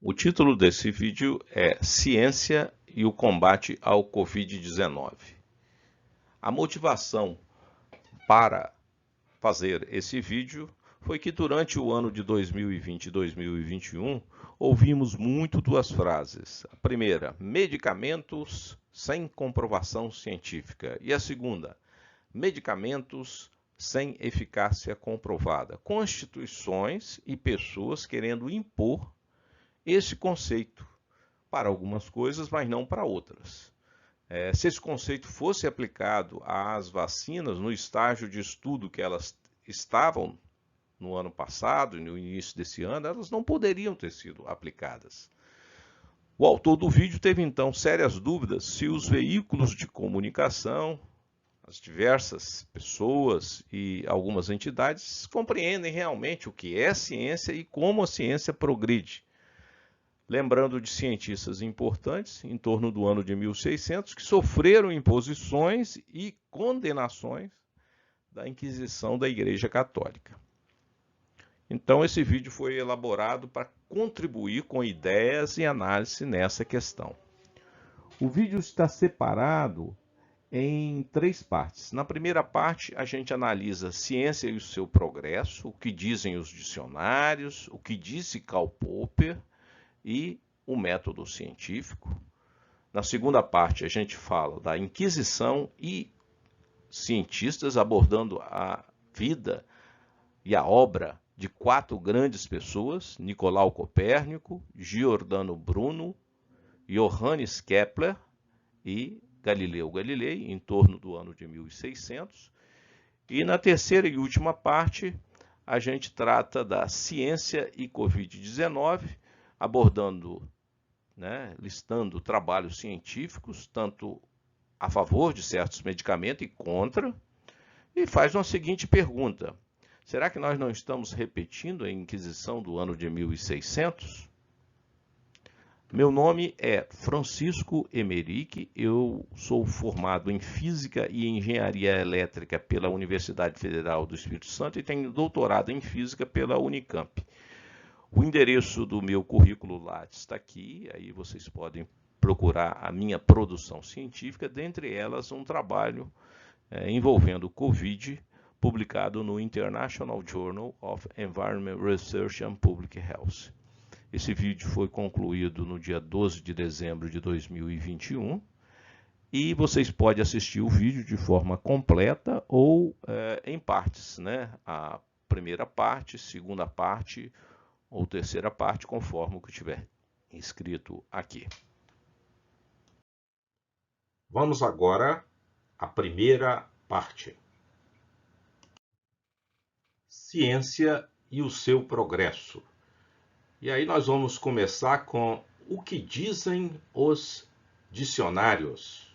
O título desse vídeo é Ciência e o combate ao Covid-19. A motivação para fazer esse vídeo foi que durante o ano de 2020 e 2021 ouvimos muito duas frases. A primeira, medicamentos sem comprovação científica. E a segunda, medicamentos sem eficácia comprovada. Constituições e pessoas querendo impor esse conceito para algumas coisas, mas não para outras. Se esse conceito fosse aplicado às vacinas no estágio de estudo que elas estavam no ano passado e no início desse ano, elas não poderiam ter sido aplicadas. O autor do vídeo teve então sérias dúvidas se os veículos de comunicação, as diversas pessoas e algumas entidades compreendem realmente o que é ciência e como a ciência progride. Lembrando de cientistas importantes, em torno do ano de 1600, que sofreram imposições e condenações da Inquisição da Igreja Católica. Então, esse vídeo foi elaborado para contribuir com ideias e análise nessa questão. O vídeo está separado em três partes. Na primeira parte, a gente analisa a ciência e o seu progresso, o que dizem os dicionários, o que disse Karl Popper, e o método científico. Na segunda parte, a gente fala da Inquisição e cientistas abordando a vida e a obra de quatro grandes pessoas: Nicolau Copérnico, Giordano Bruno, Johannes Kepler e Galileu Galilei, em torno do ano de 1600. E na terceira e última parte, a gente trata da ciência e Covid-19, abordando, listando trabalhos científicos, tanto a favor de certos medicamentos e contra, e faz uma seguinte pergunta: será que nós não estamos repetindo a Inquisição do ano de 1600? Meu nome é Francisco Emerick, eu sou formado em Física e Engenharia Elétrica pela Universidade Federal do Espírito Santo e tenho doutorado em Física pela Unicamp. O endereço do meu currículo Lattes está aqui, aí vocês podem procurar a minha produção científica, dentre elas um trabalho envolvendo o Covid, publicado no International Journal of Environmental Research and Public Health. Esse vídeo foi concluído no dia 12 de dezembro de 2021 e vocês podem assistir o vídeo de forma completa ou em partes, A primeira parte, segunda parte ou terceira parte, conforme o que tiver escrito aqui. Vamos agora à primeira parte. Ciência e o seu progresso. E aí nós vamos começar com o que dizem os dicionários.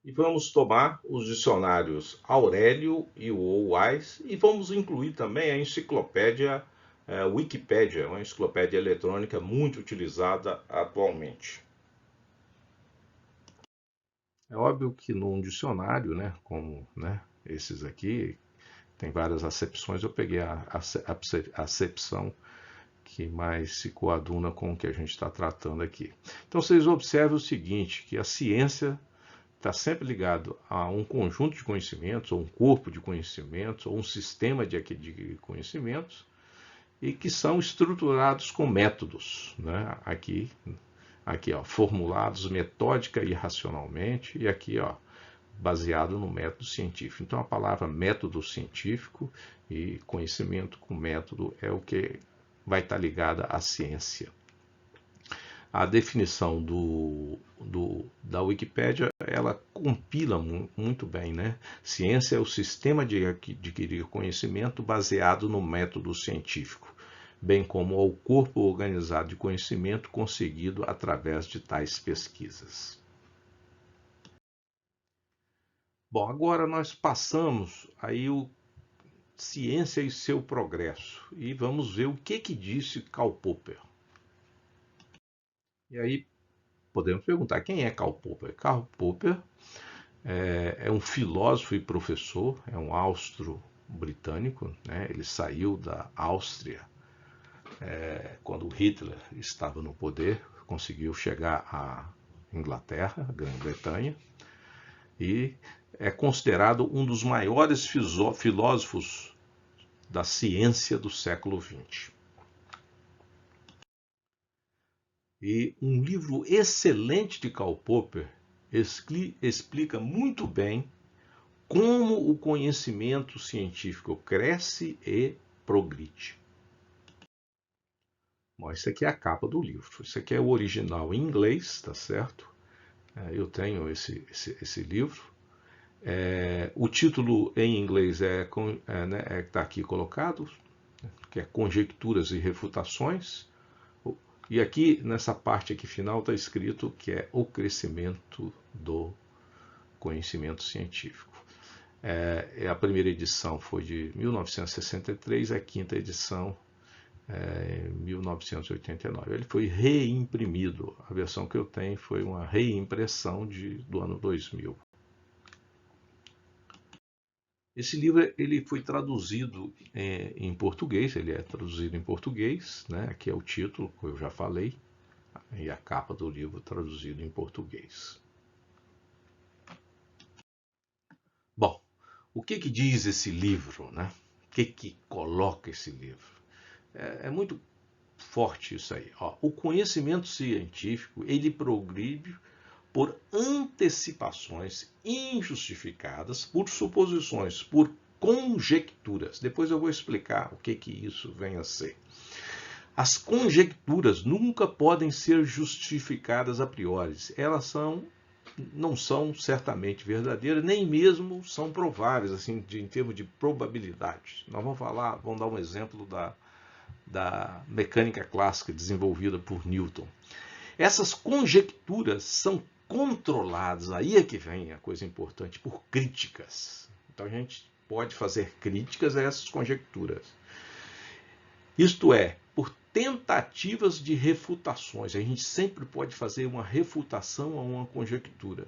E vamos tomar os dicionários Aurélio e o Wise e vamos incluir também a enciclopédia Wikipédia, uma enciclopédia eletrônica muito utilizada atualmente. É óbvio que num dicionário, como esses aqui, tem várias acepções, eu peguei a acepção que mais se coaduna com o que a gente está tratando aqui. Então vocês observam o seguinte, que a ciência está sempre ligado a um conjunto de conhecimentos, ou um corpo de conhecimentos, ou um sistema de conhecimentos, e que são estruturados com métodos, aqui, formulados metódica e racionalmente, e aqui, baseado no método científico. Então a palavra método científico e conhecimento com método é o que vai estar ligada à ciência. A definição da Wikipédia, ela compila muito bem, Ciência é o sistema de adquirir conhecimento baseado no método científico, bem como ao corpo organizado de conhecimento conseguido através de tais pesquisas. Bom, agora nós passamos aí o Ciência e seu progresso e vamos ver o que disse Karl Popper. E aí podemos perguntar, quem é Karl Popper? Karl Popper é um filósofo e professor, é um austro-britânico, Ele saiu da Áustria quando Hitler estava no poder, conseguiu chegar à Inglaterra, Grã-Bretanha, e é considerado um dos maiores filósofos da ciência do século XX. E um livro excelente de Karl Popper explica muito bem como o conhecimento científico cresce e progride. Bom, isso aqui é a capa do livro. Isso aqui é o original em inglês, tá certo? Eu tenho esse livro. O título em inglês está aqui colocado, que é Conjecturas e Refutações. E aqui, nessa parte aqui final, está escrito que é o crescimento do conhecimento científico. A primeira edição foi de 1963, a quinta edição em 1989. Ele foi reimprimido. A versão que eu tenho foi uma reimpressão do ano 2000. Esse livro ele foi traduzido em português, ele é traduzido em português, né? Aqui é o título, que eu já falei, e a capa do livro traduzido em português. Bom, o que diz esse livro, né? O que coloca esse livro? É muito forte isso aí. O conhecimento científico ele progride por antecipações injustificadas, por suposições, por conjecturas. Depois eu vou explicar o que isso vem a ser. As conjecturas nunca podem ser justificadas a priori. Elas não são certamente verdadeiras, nem mesmo são prováveis assim, em termos de probabilidade. Nós vamos dar um exemplo da mecânica clássica desenvolvida por Newton. Essas conjecturas são controladas, aí é que vem a coisa importante, por críticas. Então a gente pode fazer críticas a essas conjecturas. Isto é, por tentativas de refutações. A gente sempre pode fazer uma refutação a uma conjectura.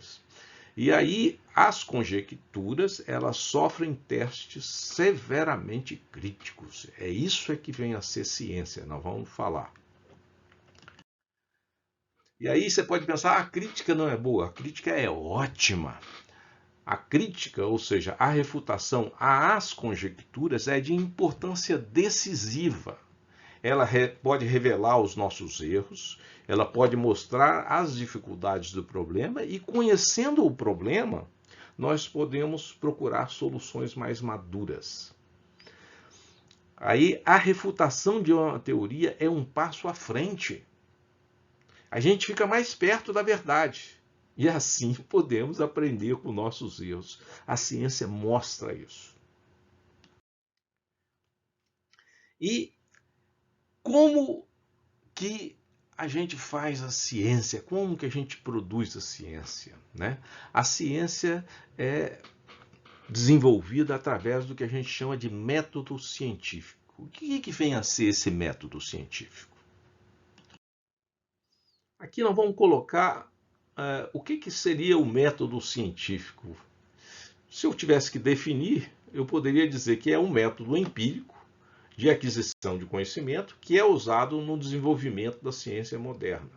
E aí as conjecturas elas sofrem testes severamente críticos. É isso que vem a ser ciência, nós vamos falar. E aí você pode pensar, a crítica não é boa, a crítica é ótima. A crítica, ou seja, a refutação às conjecturas é de importância decisiva. Ela pode revelar os nossos erros, ela pode mostrar as dificuldades do problema e, conhecendo o problema, nós podemos procurar soluções mais maduras. Aí, a refutação de uma teoria é um passo à frente. A gente fica mais perto da verdade. E assim podemos aprender com nossos erros. A ciência mostra isso. E como que a gente faz a ciência? Como que a gente produz a ciência? Né? A ciência é desenvolvida através do que a gente chama de método científico. O que vem a ser esse método científico? Aqui nós vamos colocar o que seria o método científico. Se eu tivesse que definir, eu poderia dizer que é um método empírico de aquisição de conhecimento que é usado no desenvolvimento da ciência moderna.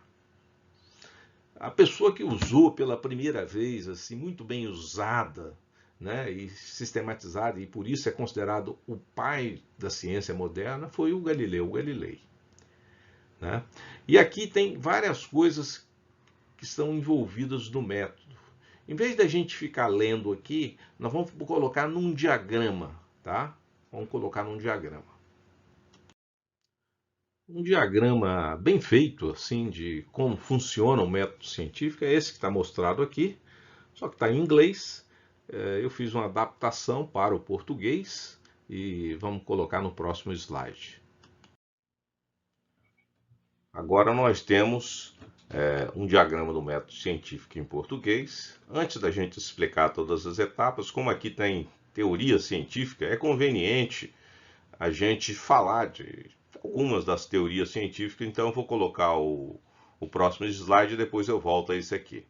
A pessoa que usou pela primeira vez, assim, muito bem usada, né, e sistematizada, e por isso é considerado o pai da ciência moderna, foi o Galileu Galilei. Né? E aqui tem várias coisas que estão envolvidas no método. Em vez da gente ficar lendo aqui, nós vamos colocar num diagrama, tá? Vamos colocar num diagrama. Um diagrama bem feito, assim, de como funciona o método científico, é esse que está mostrado aqui, só que está em inglês. Eu fiz uma adaptação para o português e vamos colocar no próximo slide. Agora nós temos um diagrama do método científico em português. Antes da gente explicar todas as etapas, como aqui tem teoria científica, é conveniente a gente falar de algumas das teorias científicas, então eu vou colocar o próximo slide e depois eu volto a esse aqui.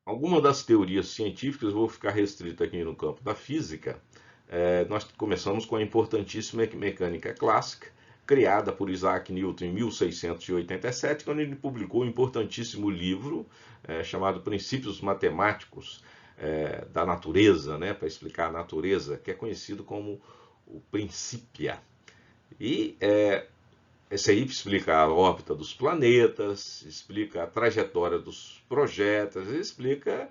Algumas das teorias científicas, vou ficar restrito aqui no campo da física, nós começamos com a importantíssima mecânica clássica, criada por Isaac Newton em 1687, quando ele publicou um importantíssimo livro chamado Princípios Matemáticos da Natureza, né, para explicar a natureza, que é conhecido como o Principia. E esse aí explica a órbita dos planetas, explica a trajetória dos projetos, explica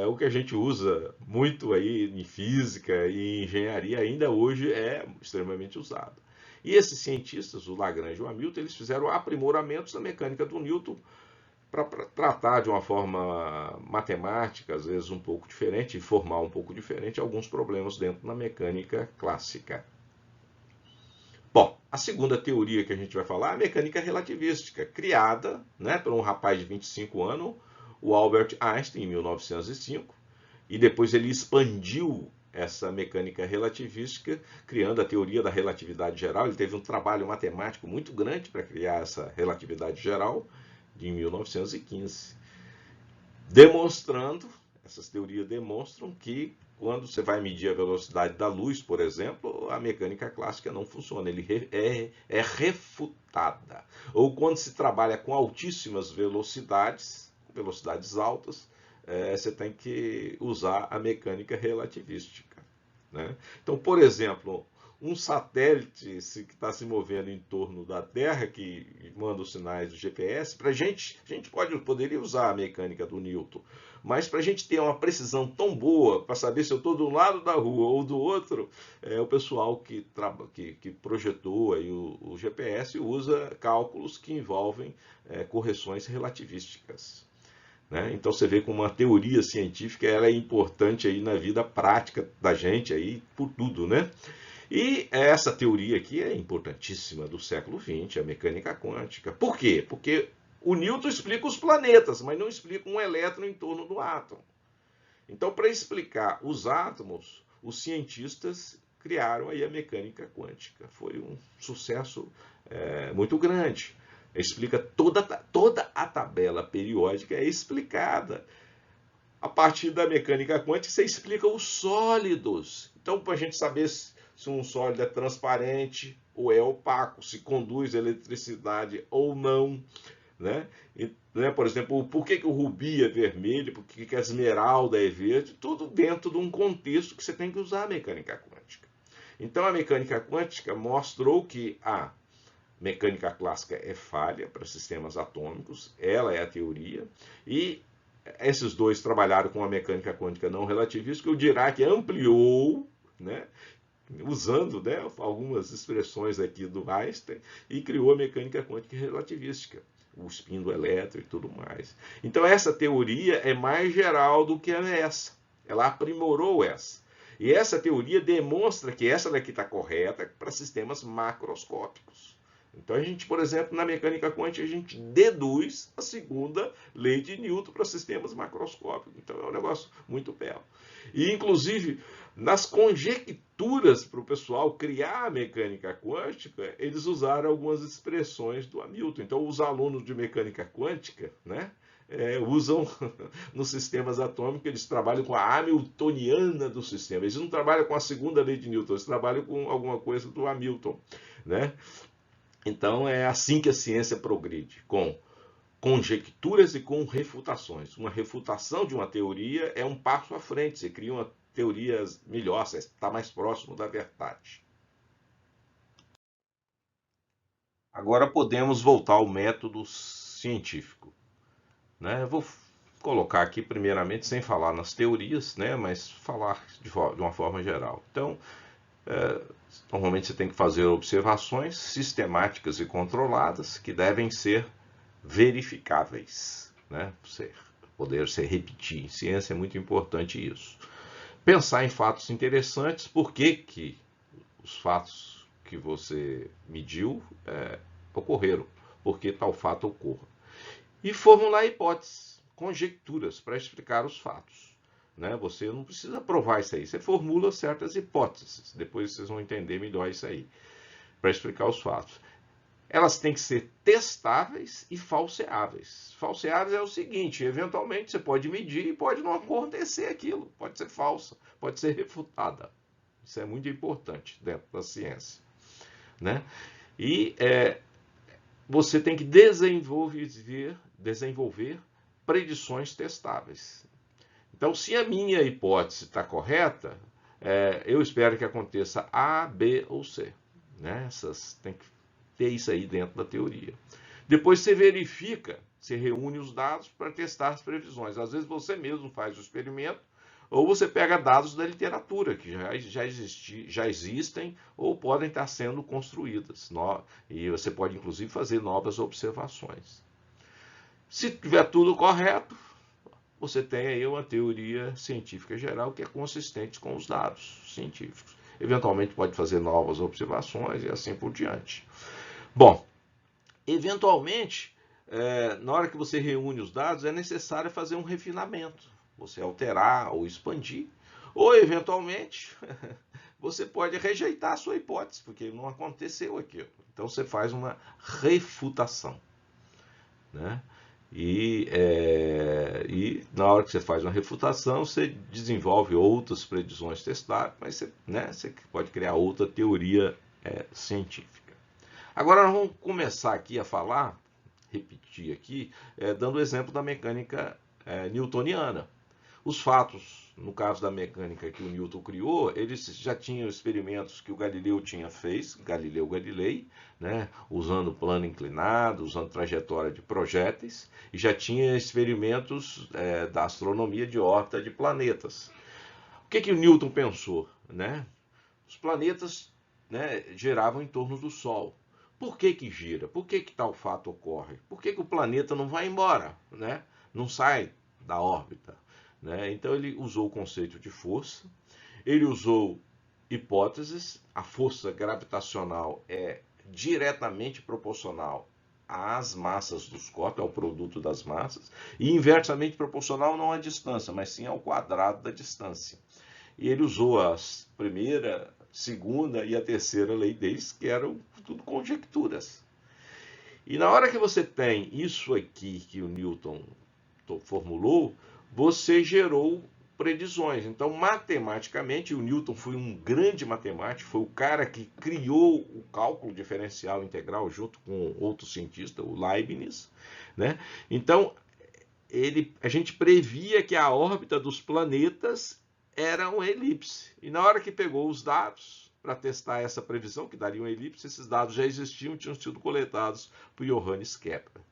o que a gente usa muito aí em física e engenharia, ainda hoje é extremamente usado. E esses cientistas, o Lagrange e o Hamilton, eles fizeram aprimoramentos na mecânica do Newton para tratar de uma forma matemática, às vezes um pouco diferente, e formar um pouco diferente alguns problemas dentro da mecânica clássica. Bom, a segunda teoria que a gente vai falar é a mecânica relativística, criada, né, por um rapaz de 25 anos, o Albert Einstein, em 1905, e depois ele expandiu essa mecânica relativística, criando a teoria da relatividade geral. Ele teve um trabalho matemático muito grande para criar essa relatividade geral, de 1915, demonstrando, essas teorias demonstram que quando você vai medir a velocidade da luz, por exemplo, a mecânica clássica não funciona, ele é refutada. Ou quando se trabalha com altíssimas velocidades, velocidades altas, você tem que usar a mecânica relativística, né? Então, por exemplo, um satélite que está se movendo em torno da Terra, que manda os sinais do GPS, a gente poderia usar a mecânica do Newton, mas para a gente ter uma precisão tão boa, para saber se eu estou de um lado da rua ou do outro, o pessoal que projetou aí o GPS usa cálculos que envolvem correções relativísticas, né? Então você vê como uma teoria científica ela é importante aí na vida prática da gente aí por tudo, né? E essa teoria aqui é importantíssima do século XX, a mecânica quântica. Por quê? Porque o Newton explica os planetas, mas não explica um elétron em torno do átomo. Então, para explicar os átomos, os cientistas criaram aí a mecânica quântica. Foi um sucesso muito grande. Explica toda a tabela periódica é explicada. A partir da mecânica quântica, você explica os sólidos. Então, para a gente saber se um sólido é transparente ou é opaco, se conduz eletricidade ou não, né? Por exemplo, por que o rubi é vermelho, por que a esmeralda é verde, tudo dentro de um contexto que você tem que usar a mecânica quântica. Então, a mecânica quântica mostrou que a mecânica clássica é falha para sistemas atômicos, ela é a teoria, e esses dois trabalharam com a mecânica quântica não relativista, que o Dirac ampliou, né, usando, né, algumas expressões aqui do Einstein, e criou a mecânica quântica relativística, o spin do elétron e tudo mais. Então essa teoria é mais geral do que essa. Ela aprimorou essa. E essa teoria demonstra que essa daqui está correta para sistemas macroscópicos. Então a gente, por exemplo, na mecânica quântica, a gente deduz a segunda lei de Newton para sistemas macroscópicos. Então é um negócio muito belo. E, inclusive, nas conjecturas para o pessoal criar a mecânica quântica, eles usaram algumas expressões do Hamilton. Então, os alunos de mecânica quântica, né, usam nos sistemas atômicos, eles trabalham com a hamiltoniana do sistema. Eles não trabalham com a segunda lei de Newton, eles trabalham com alguma coisa do Hamilton, né? Então, é assim que a ciência progride, com conjecturas e com refutações. Uma refutação de uma teoria é um passo à frente, você cria uma teoria melhor, você está mais próximo da verdade. Agora podemos voltar ao método científico, né? Eu vou colocar aqui primeiramente, sem falar nas teorias, né, mas falar de uma forma geral. Então, normalmente você tem que fazer observações sistemáticas e controladas que devem ser verificáveis, né? Poder se repetir. Em ciência é muito importante isso. Pensar em fatos interessantes, por que os fatos que você mediu ocorreram, por que tal fato ocorra. E formular hipóteses, conjecturas para explicar os fatos, né? Você não precisa provar isso aí, você formula certas hipóteses, depois vocês vão entender melhor isso aí, para explicar os fatos. Elas têm que ser testáveis e falseáveis. Falseáveis é o seguinte, eventualmente você pode medir e pode não acontecer aquilo, pode ser falsa, pode ser refutada, Isso é muito importante dentro da ciência, né? E você tem que desenvolver predições testáveis. Então, se a minha hipótese está correta, eu espero que aconteça A, B ou C, né? Tem que ter isso aí dentro da teoria. Depois você verifica, você reúne os dados para testar as previsões. Às vezes você mesmo faz o experimento, ou você pega dados da literatura, que já existem ou podem estar sendo construídas. E você pode, inclusive, fazer novas observações. Se tiver tudo correto, você tem aí uma teoria científica geral que é consistente com os dados científicos. Eventualmente pode fazer novas observações e assim por diante. Bom, eventualmente, na hora que você reúne os dados, é necessário fazer um refinamento. Você alterar ou expandir, ou eventualmente você pode rejeitar a sua hipótese, porque não aconteceu aquilo. Então você faz uma refutação, né? E na hora que você faz uma refutação, você desenvolve outras predições testáveis, mas você pode criar outra teoria científica. Agora nós vamos começar aqui a falar, repetir aqui, dando o exemplo da mecânica newtoniana. Os fatos, no caso da mecânica que o Newton criou, eles já tinham experimentos que o Galileu tinha feito, Galileu Galilei, né, usando plano inclinado, usando trajetória de projéteis, e já tinha experimentos da astronomia de órbita de planetas. O que o Newton pensou? Né? Os planetas, né, giravam em torno do Sol. Por que gira? Por que tal fato ocorre? Por que o planeta não vai embora? Né? Não sai da órbita? Né? Então ele usou o conceito de força, ele usou hipóteses, a força gravitacional é diretamente proporcional às massas dos corpos, ao produto das massas, e inversamente proporcional não à distância, mas sim ao quadrado da distância. E ele usou a primeira, segunda e a terceira lei deles, que eram tudo conjecturas. E na hora que você tem isso aqui que o Newton formulou, você gerou previsões. Então, matematicamente, o Newton foi um grande matemático, foi o cara que criou o cálculo diferencial integral junto com outro cientista, o Leibniz, né? Então, a gente previa que a órbita dos planetas era uma elipse. E na hora que pegou os dados para testar essa previsão, que daria uma elipse, esses dados já existiam, tinham sido coletados por Johannes Kepler.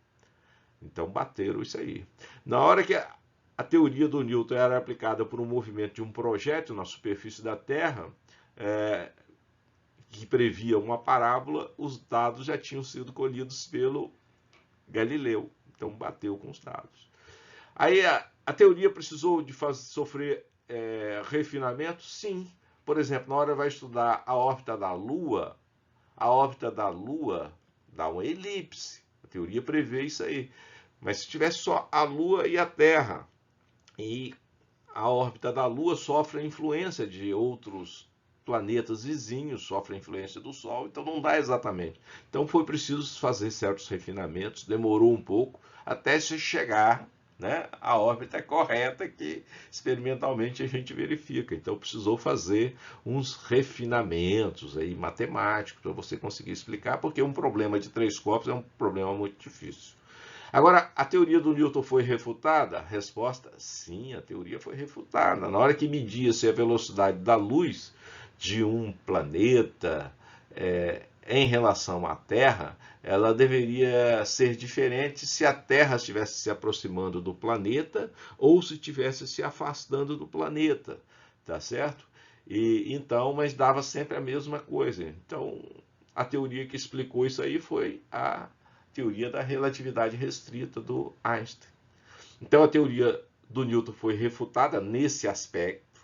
Então bateram isso aí. Na hora que a teoria do Newton era aplicada por um movimento de um projétil na superfície da Terra, que previa uma parábola, os dados já tinham sido colhidos pelo Galileu. Então bateu com os dados. Aí a teoria precisou de sofrer refinamento? Sim. Por exemplo, na hora que vai estudar a órbita da Lua dá uma elipse. A teoria prevê isso aí. Mas se tivesse só a Lua e a Terra, e a órbita da Lua sofre a influência de outros planetas vizinhos, sofre a influência do Sol, então não dá exatamente. Então foi preciso fazer certos refinamentos, demorou um pouco até se chegar, né, à órbita correta que experimentalmente a gente verifica. Então precisou fazer uns refinamentos aí matemáticos para você conseguir explicar, porque um problema de 3 corpos é um problema muito difícil. Agora, a teoria do Newton foi refutada? Resposta, sim, a teoria foi refutada. Na hora que media-se a velocidade da luz de um planeta em relação à Terra, ela deveria ser diferente se a Terra estivesse se aproximando do planeta ou se estivesse se afastando do planeta, tá certo? Mas dava sempre a mesma coisa. Então, a teoria que explicou isso aí foi a teoria da relatividade restrita do Einstein. Então a teoria do Newton foi refutada nesse aspecto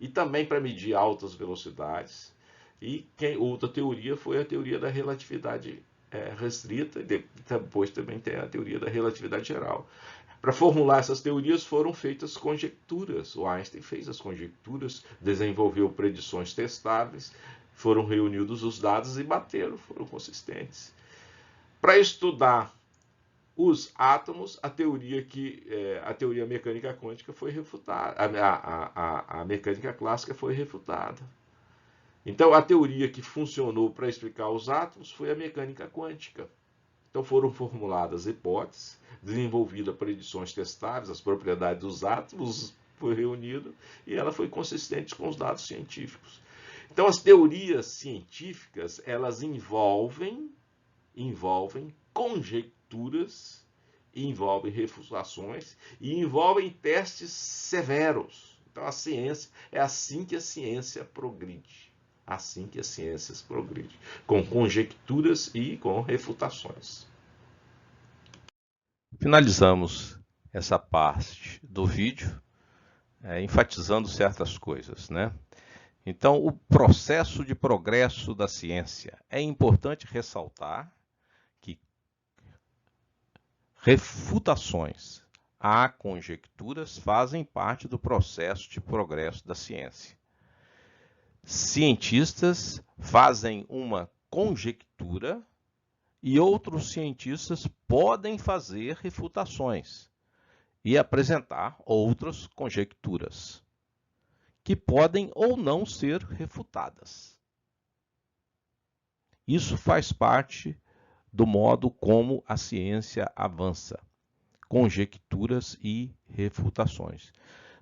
e também para medir altas velocidades. E outra teoria foi a teoria da relatividade restrita e depois também tem a teoria da relatividade geral. Para formular essas teorias foram feitas conjecturas. O Einstein fez as conjecturas, desenvolveu predições testáveis, foram reunidos os dados e bateram, foram consistentes. Para estudar os átomos, a teoria mecânica quântica foi refutada, a mecânica clássica foi refutada. Então, a teoria que funcionou para explicar os átomos foi a mecânica quântica. Então, foram formuladas hipóteses, desenvolvidas predições testáveis, as propriedades dos átomos foi reunido e ela foi consistente com os dados científicos. Então, as teorias científicas, elas envolvem conjecturas, envolvem refutações e envolvem testes severos. Então, a ciência, é assim que a ciência progride. Assim que as ciências progridem, com conjecturas e com refutações. Finalizamos essa parte do vídeo, enfatizando certas coisas, né? Então, o processo de progresso da ciência. É importante ressaltar que refutações a conjecturas fazem parte do processo de progresso da ciência. Cientistas fazem uma conjectura e outros cientistas podem fazer refutações e apresentar outras conjecturas que podem ou não ser refutadas. Isso faz parte do modo como a ciência avança, conjecturas e refutações.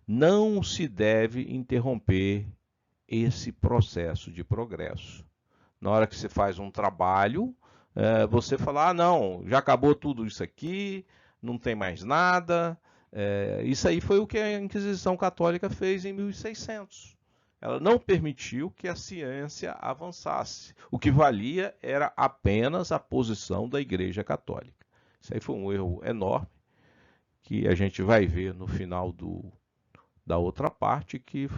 Não se deve interromper esse processo de progresso. Na hora que você faz um trabalho, você fala, não, já acabou tudo isso aqui, não tem mais nada. Isso aí foi o que a Inquisição Católica fez em 1600. Ela não permitiu que a ciência avançasse. O que valia era apenas a posição da Igreja Católica. Isso aí foi um erro enorme, que a gente vai ver no final da outra parte, que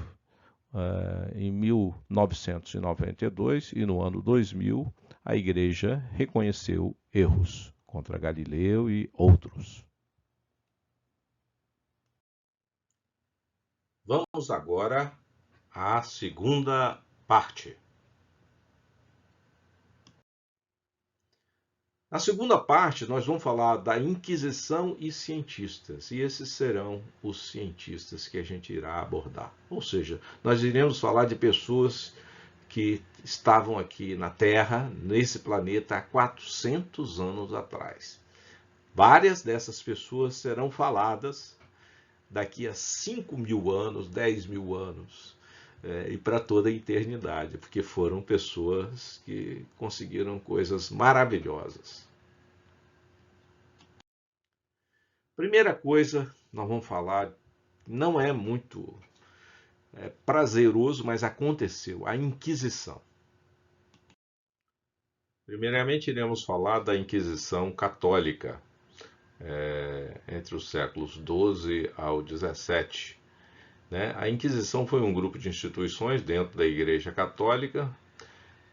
em 1992 e no ano 2000, a Igreja reconheceu erros contra Galileu e outros. Vamos agora à segunda parte. Na segunda parte, nós vamos falar da Inquisição e cientistas, e esses serão os cientistas que a gente irá abordar. Ou seja, nós iremos falar de pessoas que estavam aqui na Terra, nesse planeta, há 400 anos atrás. Várias dessas pessoas serão faladas daqui a 5.000 anos, 10.000 anos, e para toda a eternidade, porque foram pessoas que conseguiram coisas maravilhosas. Primeira coisa, nós vamos falar, não é muito prazeroso, mas aconteceu, a Inquisição. Primeiramente, iremos falar da Inquisição Católica, entre os séculos XII ao XVII. A Inquisição foi um grupo de instituições dentro da Igreja Católica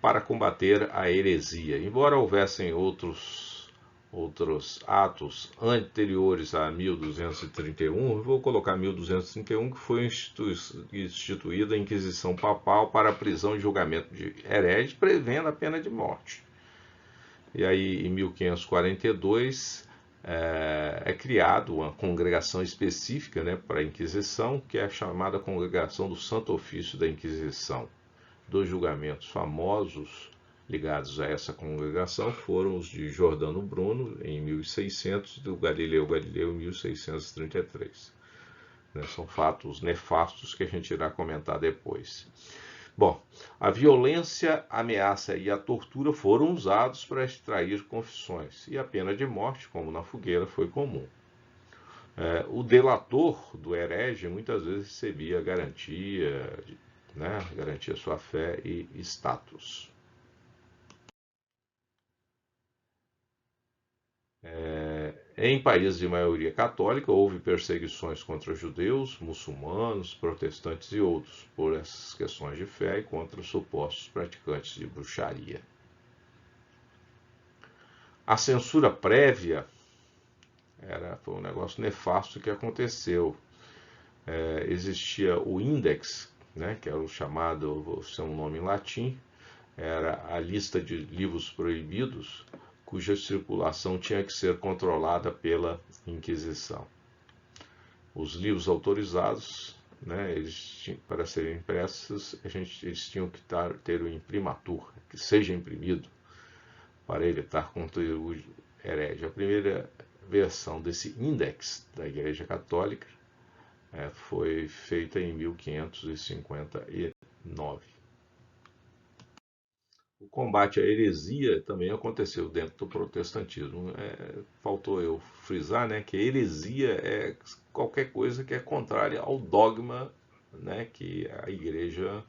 para combater a heresia. Embora houvessem outros atos anteriores a 1231, eu vou colocar 1231, que foi instituída a Inquisição Papal para a prisão e julgamento de hereges, prevendo a pena de morte. E aí, em 1542, é criado uma congregação específica, para a Inquisição, que é a chamada Congregação do Santo Ofício da Inquisição. Dos julgamentos famosos ligados a essa congregação foram os de Giordano Bruno, em 1600, e do Galileu Galileu, em 1633. São fatos nefastos que a gente irá comentar depois. Bom, a violência, a ameaça e a tortura foram usados para extrair confissões, e a pena de morte, como na fogueira, foi comum. O delator do herege muitas vezes recebia garantia, garantia sua fé e status. Em países de maioria católica, houve perseguições contra judeus, muçulmanos, protestantes e outros, por essas questões de fé e contra supostos praticantes de bruxaria. A censura prévia foi um negócio nefasto que aconteceu. Existia o Index, que era o chamado, vou ser um nome em latim, era a lista de livros proibidos, cuja circulação tinha que ser controlada pela Inquisição. Os livros autorizados né, para serem impressos, eles tinham que ter o imprimatur, que seja imprimido, para evitar conteúdo herege. A primeira versão desse índex da Igreja Católica foi feita em 1559. O combate à heresia também aconteceu dentro do protestantismo. Faltou eu frisar, né, que a heresia é qualquer coisa que é contrária ao dogma, né, que a igreja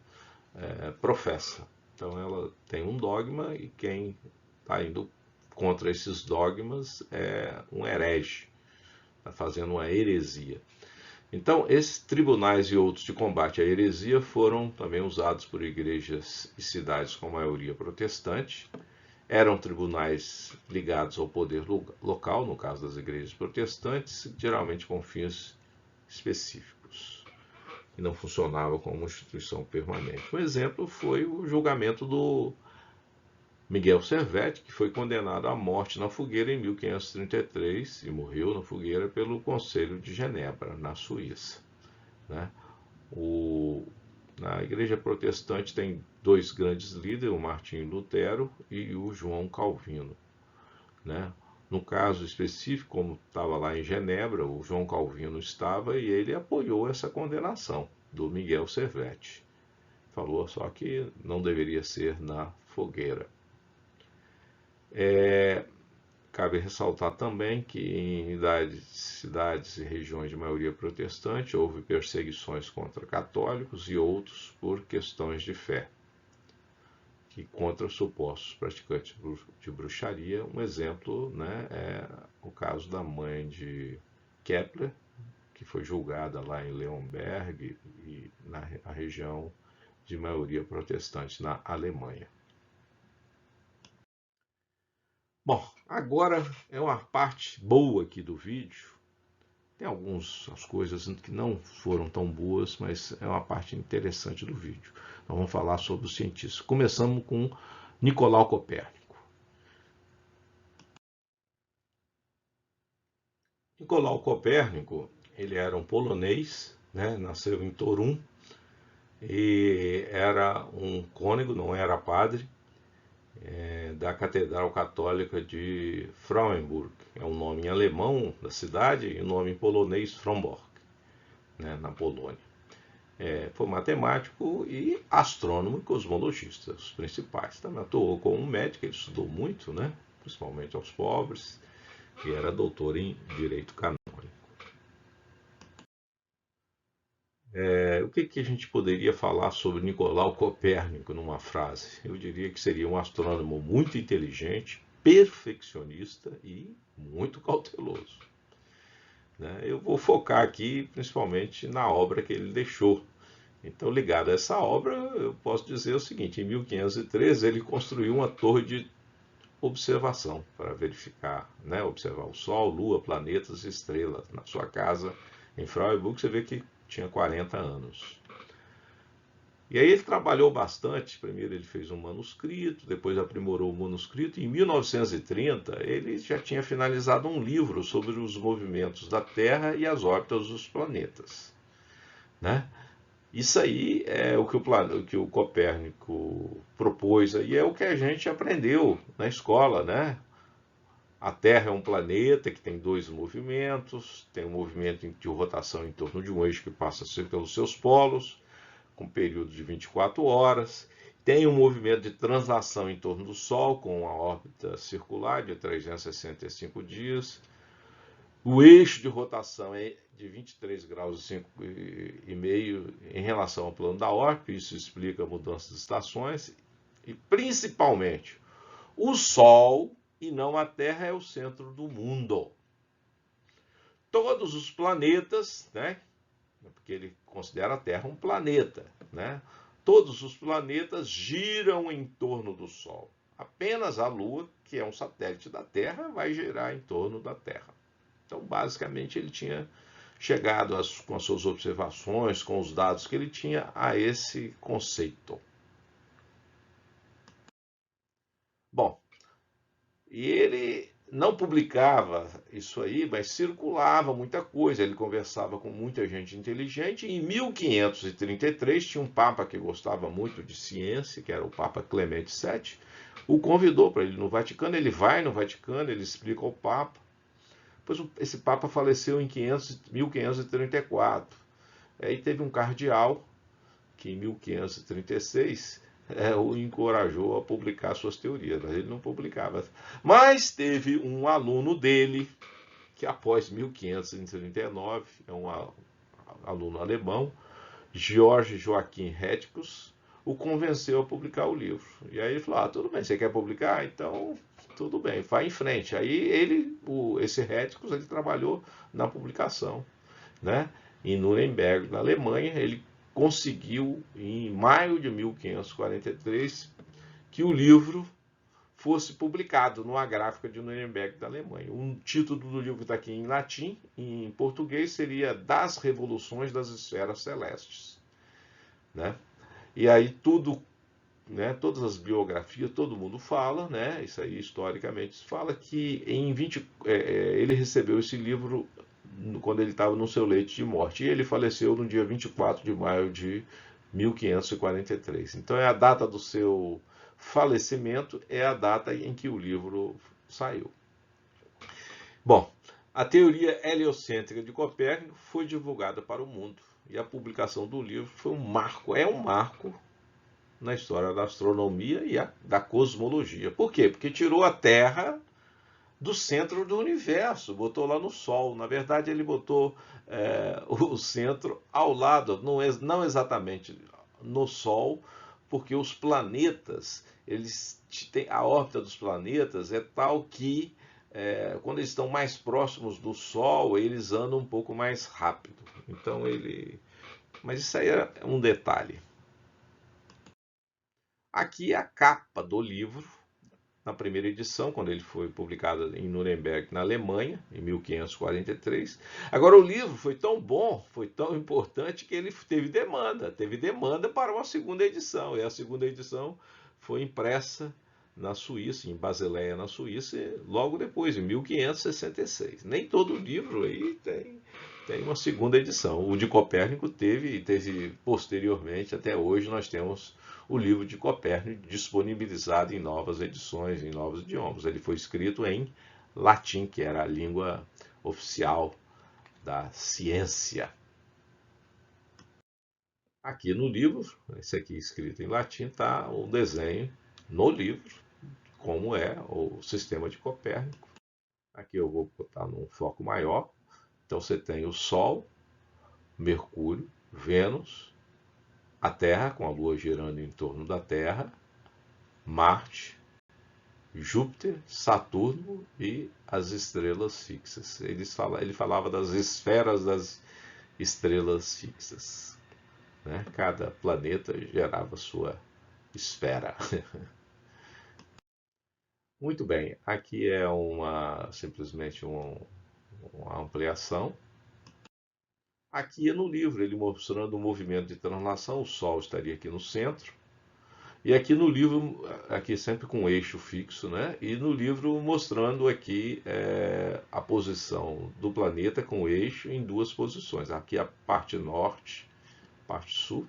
professa. Então ela tem um dogma e quem está indo contra esses dogmas é um herege, está fazendo uma heresia. Então, esses tribunais e outros de combate à heresia foram também usados por igrejas e cidades com maioria protestante. Eram tribunais ligados ao poder local, no caso das igrejas protestantes, geralmente com fins específicos. E não funcionava como uma instituição permanente. Um exemplo foi o julgamento do Miguel Servet, que foi condenado à morte na fogueira em 1533 e morreu na fogueira pelo Conselho de Genebra, na Suíça. Né? Na Igreja Protestante tem dois grandes líderes, o Martinho Lutero e o João Calvino. Né? No caso específico, como estava lá em Genebra, o João Calvino estava e ele apoiou essa condenação do Miguel Servet. Falou só que não deveria ser na fogueira. Cabe ressaltar também que em cidades e regiões de maioria protestante houve perseguições contra católicos e outros por questões de fé, que contra supostos praticantes de bruxaria. Um exemplo, né, é o caso da mãe de Kepler, que foi julgada lá em Leonberg e na região de maioria protestante na Alemanha. Bom, agora é uma parte boa aqui do vídeo. Tem algumas coisas que não foram tão boas, mas é uma parte interessante do vídeo. Nós vamos falar sobre os cientistas. Começamos com Nicolau Copérnico. Nicolau Copérnico, ele era um polonês, né? Nasceu em Torun e era um cônego, não era padre, da Catedral Católica de Frauenburg. É o nome em alemão da cidade e o nome em polonês Frombork, né, na Polônia. Foi matemático e astrônomo e cosmologista, os principais. Também atuou como médico, ele estudou muito, né, principalmente aos pobres, e era doutor em Direito Canônico. O que a gente poderia falar sobre Nicolau Copérnico numa frase? Eu diria que seria um astrônomo muito inteligente, perfeccionista e muito cauteloso. Eu vou focar aqui principalmente na obra que ele deixou. Então, ligado a essa obra, eu posso dizer o seguinte: em 1513 ele construiu uma torre de observação para verificar, né, observar o Sol, Lua, planetas e estrelas na sua casa em Freiburg. Você vê que tinha 40 anos. E aí ele trabalhou bastante. Primeiro ele fez um manuscrito, depois aprimorou o manuscrito. E em 1930 ele já tinha finalizado um livro sobre os movimentos da Terra e as órbitas dos planetas. Né? Isso aí é o que o Copérnico propôs, aí é o que a gente aprendeu na escola, né? A Terra é um planeta que tem dois movimentos, tem um movimento de rotação em torno de um eixo que passa pelos seus polos, com um período de 24 horas, tem um movimento de translação em torno do Sol, com uma órbita circular de 365 dias, o eixo de rotação é de 23 graus e meio em relação ao plano da órbita, isso explica a mudança de estações, e principalmente o Sol e não a Terra é o centro do mundo. Todos os planetas, né, porque ele considera a Terra um planeta, né, todos os planetas giram em torno do Sol. Apenas a Lua, que é um satélite da Terra, vai girar em torno da Terra. Então, basicamente, ele tinha chegado com as suas observações, com os dados que ele tinha, a esse conceito. Bom, e ele não publicava isso aí, mas circulava muita coisa. Ele conversava com muita gente inteligente. Em 1533 tinha um papa que gostava muito de ciência, que era o Papa Clemente VII. O convidou para ele no Vaticano. Ele vai no Vaticano, ele explica ao Papa. Pois esse Papa faleceu em 1534. Aí teve um cardeal que em 1536 o encorajou a publicar suas teorias, mas ele não publicava. Mas teve um aluno dele, que após 1539, é um aluno alemão, George Joachim Hettkus, o convenceu a publicar o livro. E aí ele falou, tudo bem, você quer publicar? Então, tudo bem, vai em frente. Aí esse Hettkus, ele trabalhou na publicação, né? Em Nuremberg, na Alemanha, ele conseguiu, em maio de 1543, que o livro fosse publicado numa gráfica de Nuremberg, da Alemanha. O título do livro está aqui em latim, em português seria Das Revoluções das Esferas Celestes, né? E aí tudo, né, todas as biografias, todo mundo fala, né, isso aí historicamente se fala, que ele recebeu esse livro quando ele estava no seu leito de morte. E ele faleceu no dia 24 de maio de 1543. Então é a data do seu falecimento, é a data em que o livro saiu. Bom, a teoria heliocêntrica de Copérnico foi divulgada para o mundo. E a publicação do livro foi é um marco na história da astronomia e da cosmologia. Por quê? Porque tirou a Terra do centro do universo, botou lá no Sol. Na verdade, ele botou o centro ao lado, não exatamente no Sol, porque os planetas, a órbita dos planetas é tal que quando eles estão mais próximos do Sol, eles andam um pouco mais rápido. Então mas isso aí é um detalhe. Aqui é a capa do livro, na primeira edição, quando ele foi publicado em Nuremberg, na Alemanha, em 1543. Agora, o livro foi tão bom, foi tão importante, que ele teve demanda para uma segunda edição. E a segunda edição foi impressa na Suíça, em Basileia, na Suíça, logo depois, em 1566. Nem todo livro aí tem uma segunda edição. O de Copérnico teve posteriormente, até hoje nós temos o livro de Copérnico disponibilizado em novas edições, em novos idiomas. Ele foi escrito em latim, que era a língua oficial da ciência. Aqui no livro, esse aqui escrito em latim, está o desenho no livro, como é o sistema de Copérnico. Aqui eu vou botar num foco maior. Então você tem o Sol, Mercúrio, Vênus, a Terra, com a Lua girando em torno da Terra, Marte, Júpiter, Saturno e as estrelas fixas. Ele falava das esferas das estrelas fixas, né? Cada planeta gerava sua esfera. Muito bem, aqui é simplesmente uma ampliação. Aqui é no livro, ele mostrando o movimento de translação, o Sol estaria aqui no centro. E aqui no livro, aqui sempre com eixo fixo, né? E no livro mostrando aqui a posição do planeta com eixo em duas posições. Aqui a parte norte, parte sul,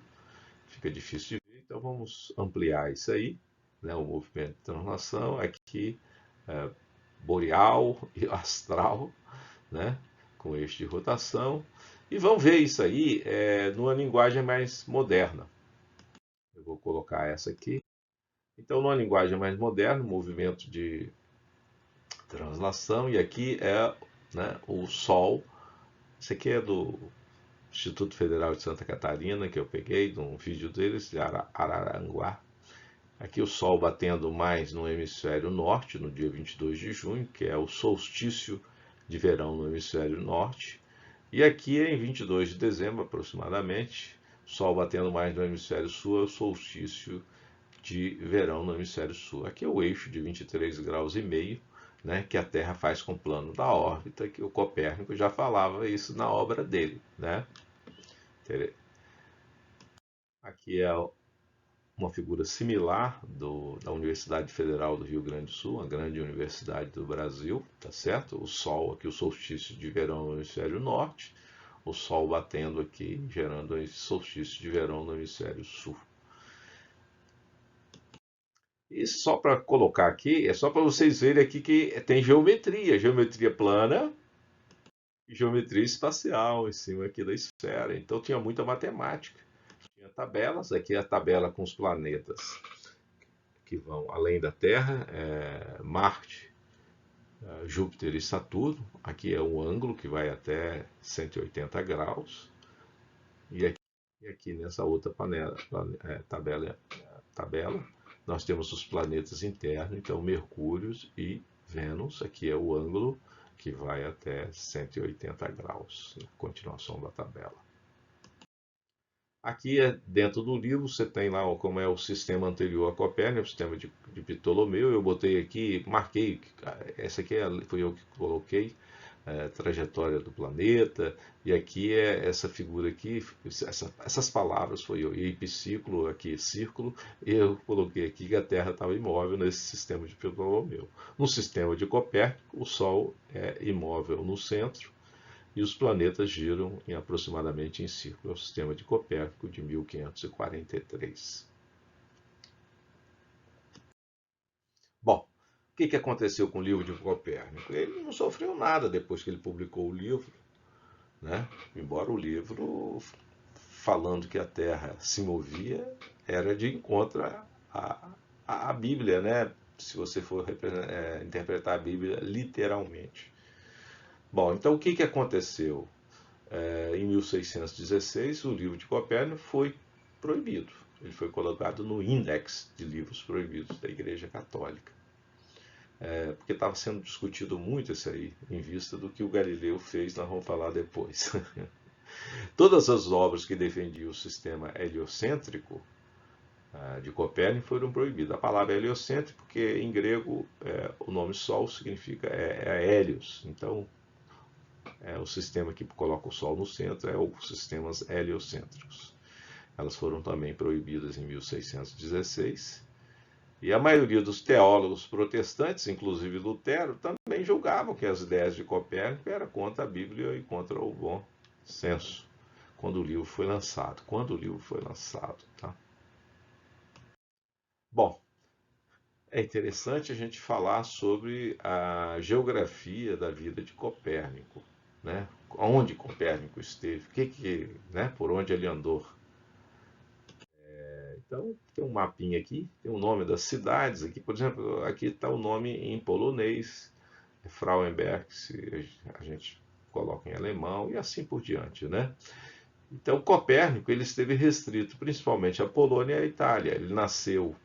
fica difícil de ver, então vamos ampliar isso aí, né? O movimento de translação, aqui boreal e astral, né? Com eixo de rotação. E vamos ver isso aí numa linguagem mais moderna. Eu vou colocar essa aqui. Então, numa linguagem mais moderna, movimento de translação. E aqui é, né, o Sol. Esse aqui é do Instituto Federal de Santa Catarina, que eu peguei de um vídeo deles, de Araranguá. Aqui o Sol batendo mais no hemisfério norte, no dia 22 de junho, que é o solstício de verão no hemisfério norte. E aqui em 22 de dezembro, aproximadamente, Sol batendo mais no hemisfério sul, é o solstício de verão no hemisfério sul. Aqui é o eixo de 23,5 graus, né, que a Terra faz com o plano da órbita, que o Copérnico já falava isso na obra dele, né? Aqui é uma figura similar da Universidade Federal do Rio Grande do Sul, a grande universidade do Brasil, tá certo? O Sol aqui, o solstício de verão no hemisfério norte, o Sol batendo aqui, gerando esse solstício de verão no hemisfério sul. E só para colocar aqui, é só para vocês verem aqui que tem geometria plana e geometria espacial em cima aqui da esfera. Então tinha muita matemática. Tinha tabelas, aqui é a tabela com os planetas que vão além da Terra, Marte, Júpiter e Saturno. Aqui é um ângulo que vai até 180 graus. E aqui nessa outra tabela, nós temos os planetas internos, então Mercúrio e Vênus. Aqui é o ângulo que vai até 180 graus, na continuação da tabela. Aqui dentro do livro você tem lá como é o sistema anterior a Copérnico, o sistema de Ptolomeu. Eu botei aqui, marquei, essa aqui foi eu que coloquei, trajetória do planeta, e aqui é essa figura aqui, essas palavras foi eu, e epiciclo, aqui círculo, e eu coloquei aqui que a Terra estava imóvel nesse sistema de Ptolomeu. No sistema de Copérnico, o Sol é imóvel no centro, e os planetas giram aproximadamente em círculo. É o sistema de Copérnico de 1543. Bom, o que aconteceu com o livro de Copérnico? Ele não sofreu nada depois que ele publicou o livro, né? Embora o livro, falando que a Terra se movia, era de encontro à Bíblia, né? Se você for interpretar a Bíblia literalmente. Bom, então o que aconteceu? Em 1616, o livro de Copérnico foi proibido. Ele foi colocado no índex de livros proibidos da Igreja Católica. Porque estava sendo discutido muito isso aí, em vista do que o Galileu fez, nós vamos falar depois. Todas as obras que defendiam o sistema heliocêntrico de Copérnico foram proibidas. A palavra heliocêntrico, porque em grego o nome Sol significa Hélios. Então, o sistema que coloca o Sol no centro é os sistemas heliocêntricos. Elas foram também proibidas em 1616. E a maioria dos teólogos protestantes, inclusive Lutero, também julgavam que as ideias de Copérnico eram contra a Bíblia e contra o bom senso, quando o livro foi lançado. Tá? Bom, é interessante a gente falar sobre a geografia da vida de Copérnico, né? Onde Copérnico esteve, por onde ele andou. Então, tem um mapinha aqui, tem o nome das cidades aqui. Por exemplo, aqui está o nome em polonês, Frauenberg, se a gente coloca em alemão, e assim por diante, né? Então, Copérnico ele esteve restrito principalmente à Polônia e à Itália. Ele nasceu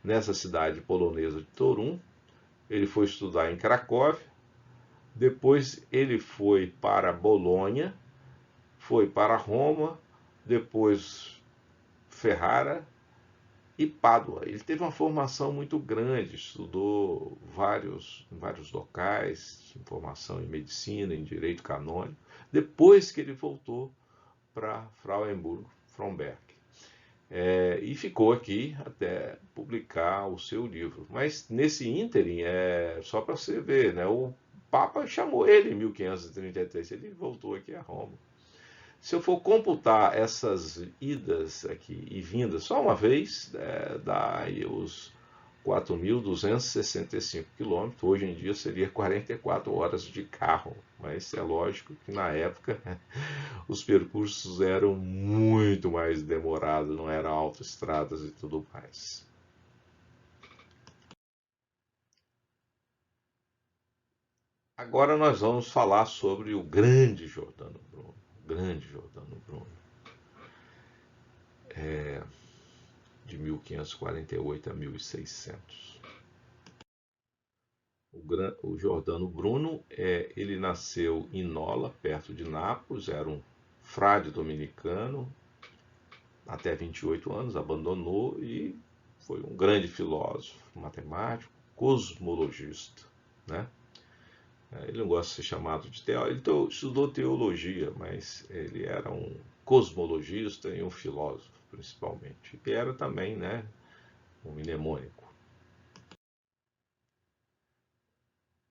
nessa cidade polonesa de Toruń. Ele foi estudar em Cracóvia. Depois ele foi para Bolonha, foi para Roma, depois Ferrara e Pádua. Ele teve uma formação muito grande, estudou em vários locais, formação em medicina, em direito canônico, depois que ele voltou para Frauenberg. E ficou aqui até publicar o seu livro. Mas nesse ínterim, só para você ver, né, o Papa chamou ele em 1533, ele voltou aqui a Roma. Se eu for computar essas idas aqui e vindas só uma vez, dá aí os 4.265 quilômetros. Hoje em dia seria 44 horas de carro, mas é lógico que na época os percursos eram muito mais demorados, não eram autoestradas e tudo mais. Agora nós vamos falar sobre o grande Giordano Bruno. De 1548 a 1600. O Giordano Bruno, ele nasceu em Nola, perto de Nápoles, era um frade dominicano, até 28 anos, abandonou e foi um grande filósofo, matemático, cosmologista, né? Ele não gosta de ser chamado de teólogo, ele estudou teologia, mas ele era um cosmologista e um filósofo. principalmente, que era também, né, um mnemônico.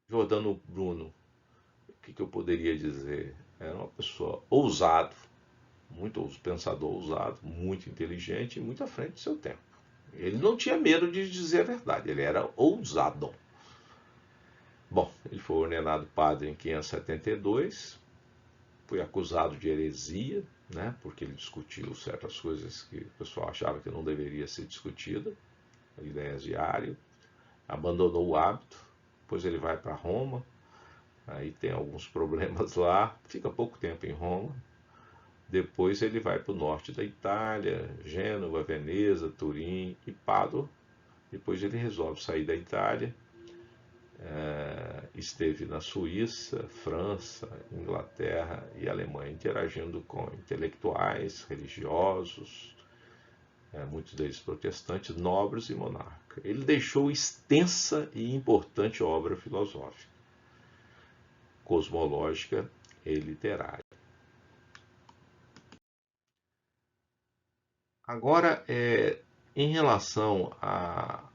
Giordano Bruno, o que eu poderia dizer? Era uma pessoa ousado, muito pensador ousado, muito inteligente e muito à frente do seu tempo. Ele não tinha medo de dizer a verdade, ele era ousado. Bom, ele foi ordenado padre em 572, foi acusado de heresia, né, porque ele discutiu certas coisas que o pessoal achava que não deveria ser discutida, ideias de Ário, abandonou o hábito, depois ele vai para Roma, aí tem alguns problemas lá, fica pouco tempo em Roma, depois ele vai para o norte da Itália, Gênova, Veneza, Turim e Pádua, depois ele resolve sair da Itália, esteve na Suíça, França, Inglaterra e Alemanha, interagindo com intelectuais, religiosos, muitos deles protestantes, nobres e monarcas. Ele deixou extensa e importante obra filosófica, cosmológica e literária. Agora, em relação à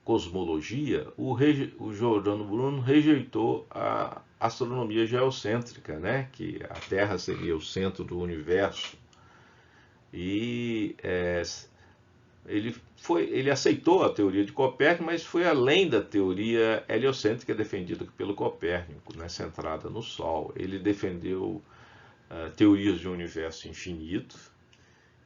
cosmologia, o Giordano Bruno rejeitou a astronomia geocêntrica, né? Que a Terra seria o centro do universo. E ele aceitou a teoria de Copérnico, mas foi além da teoria heliocêntrica defendida pelo Copérnico, né? Centrada no Sol. Ele defendeu teorias de um universo infinito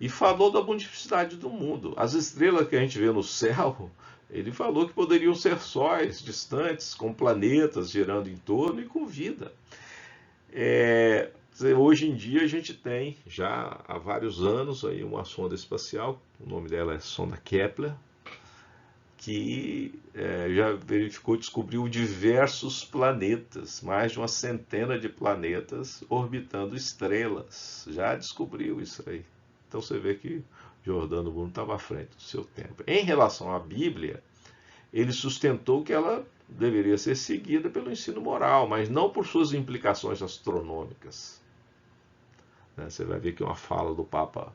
e falou da multiplicidade do mundo. As estrelas que a gente vê no céu, ele falou que poderiam ser sóis distantes, com planetas girando em torno e com vida. Hoje em dia a gente tem, já há vários anos, aí uma sonda espacial, o nome dela é sonda Kepler, que já verificou, descobriu diversos planetas, mais de uma centena de planetas orbitando estrelas. Já descobriu isso aí. Então você vê que Giordano Bruno estava à frente do seu tempo. Em relação à Bíblia, ele sustentou que ela deveria ser seguida pelo ensino moral, mas não por suas implicações astronômicas. Você vai ver que uma fala do Papa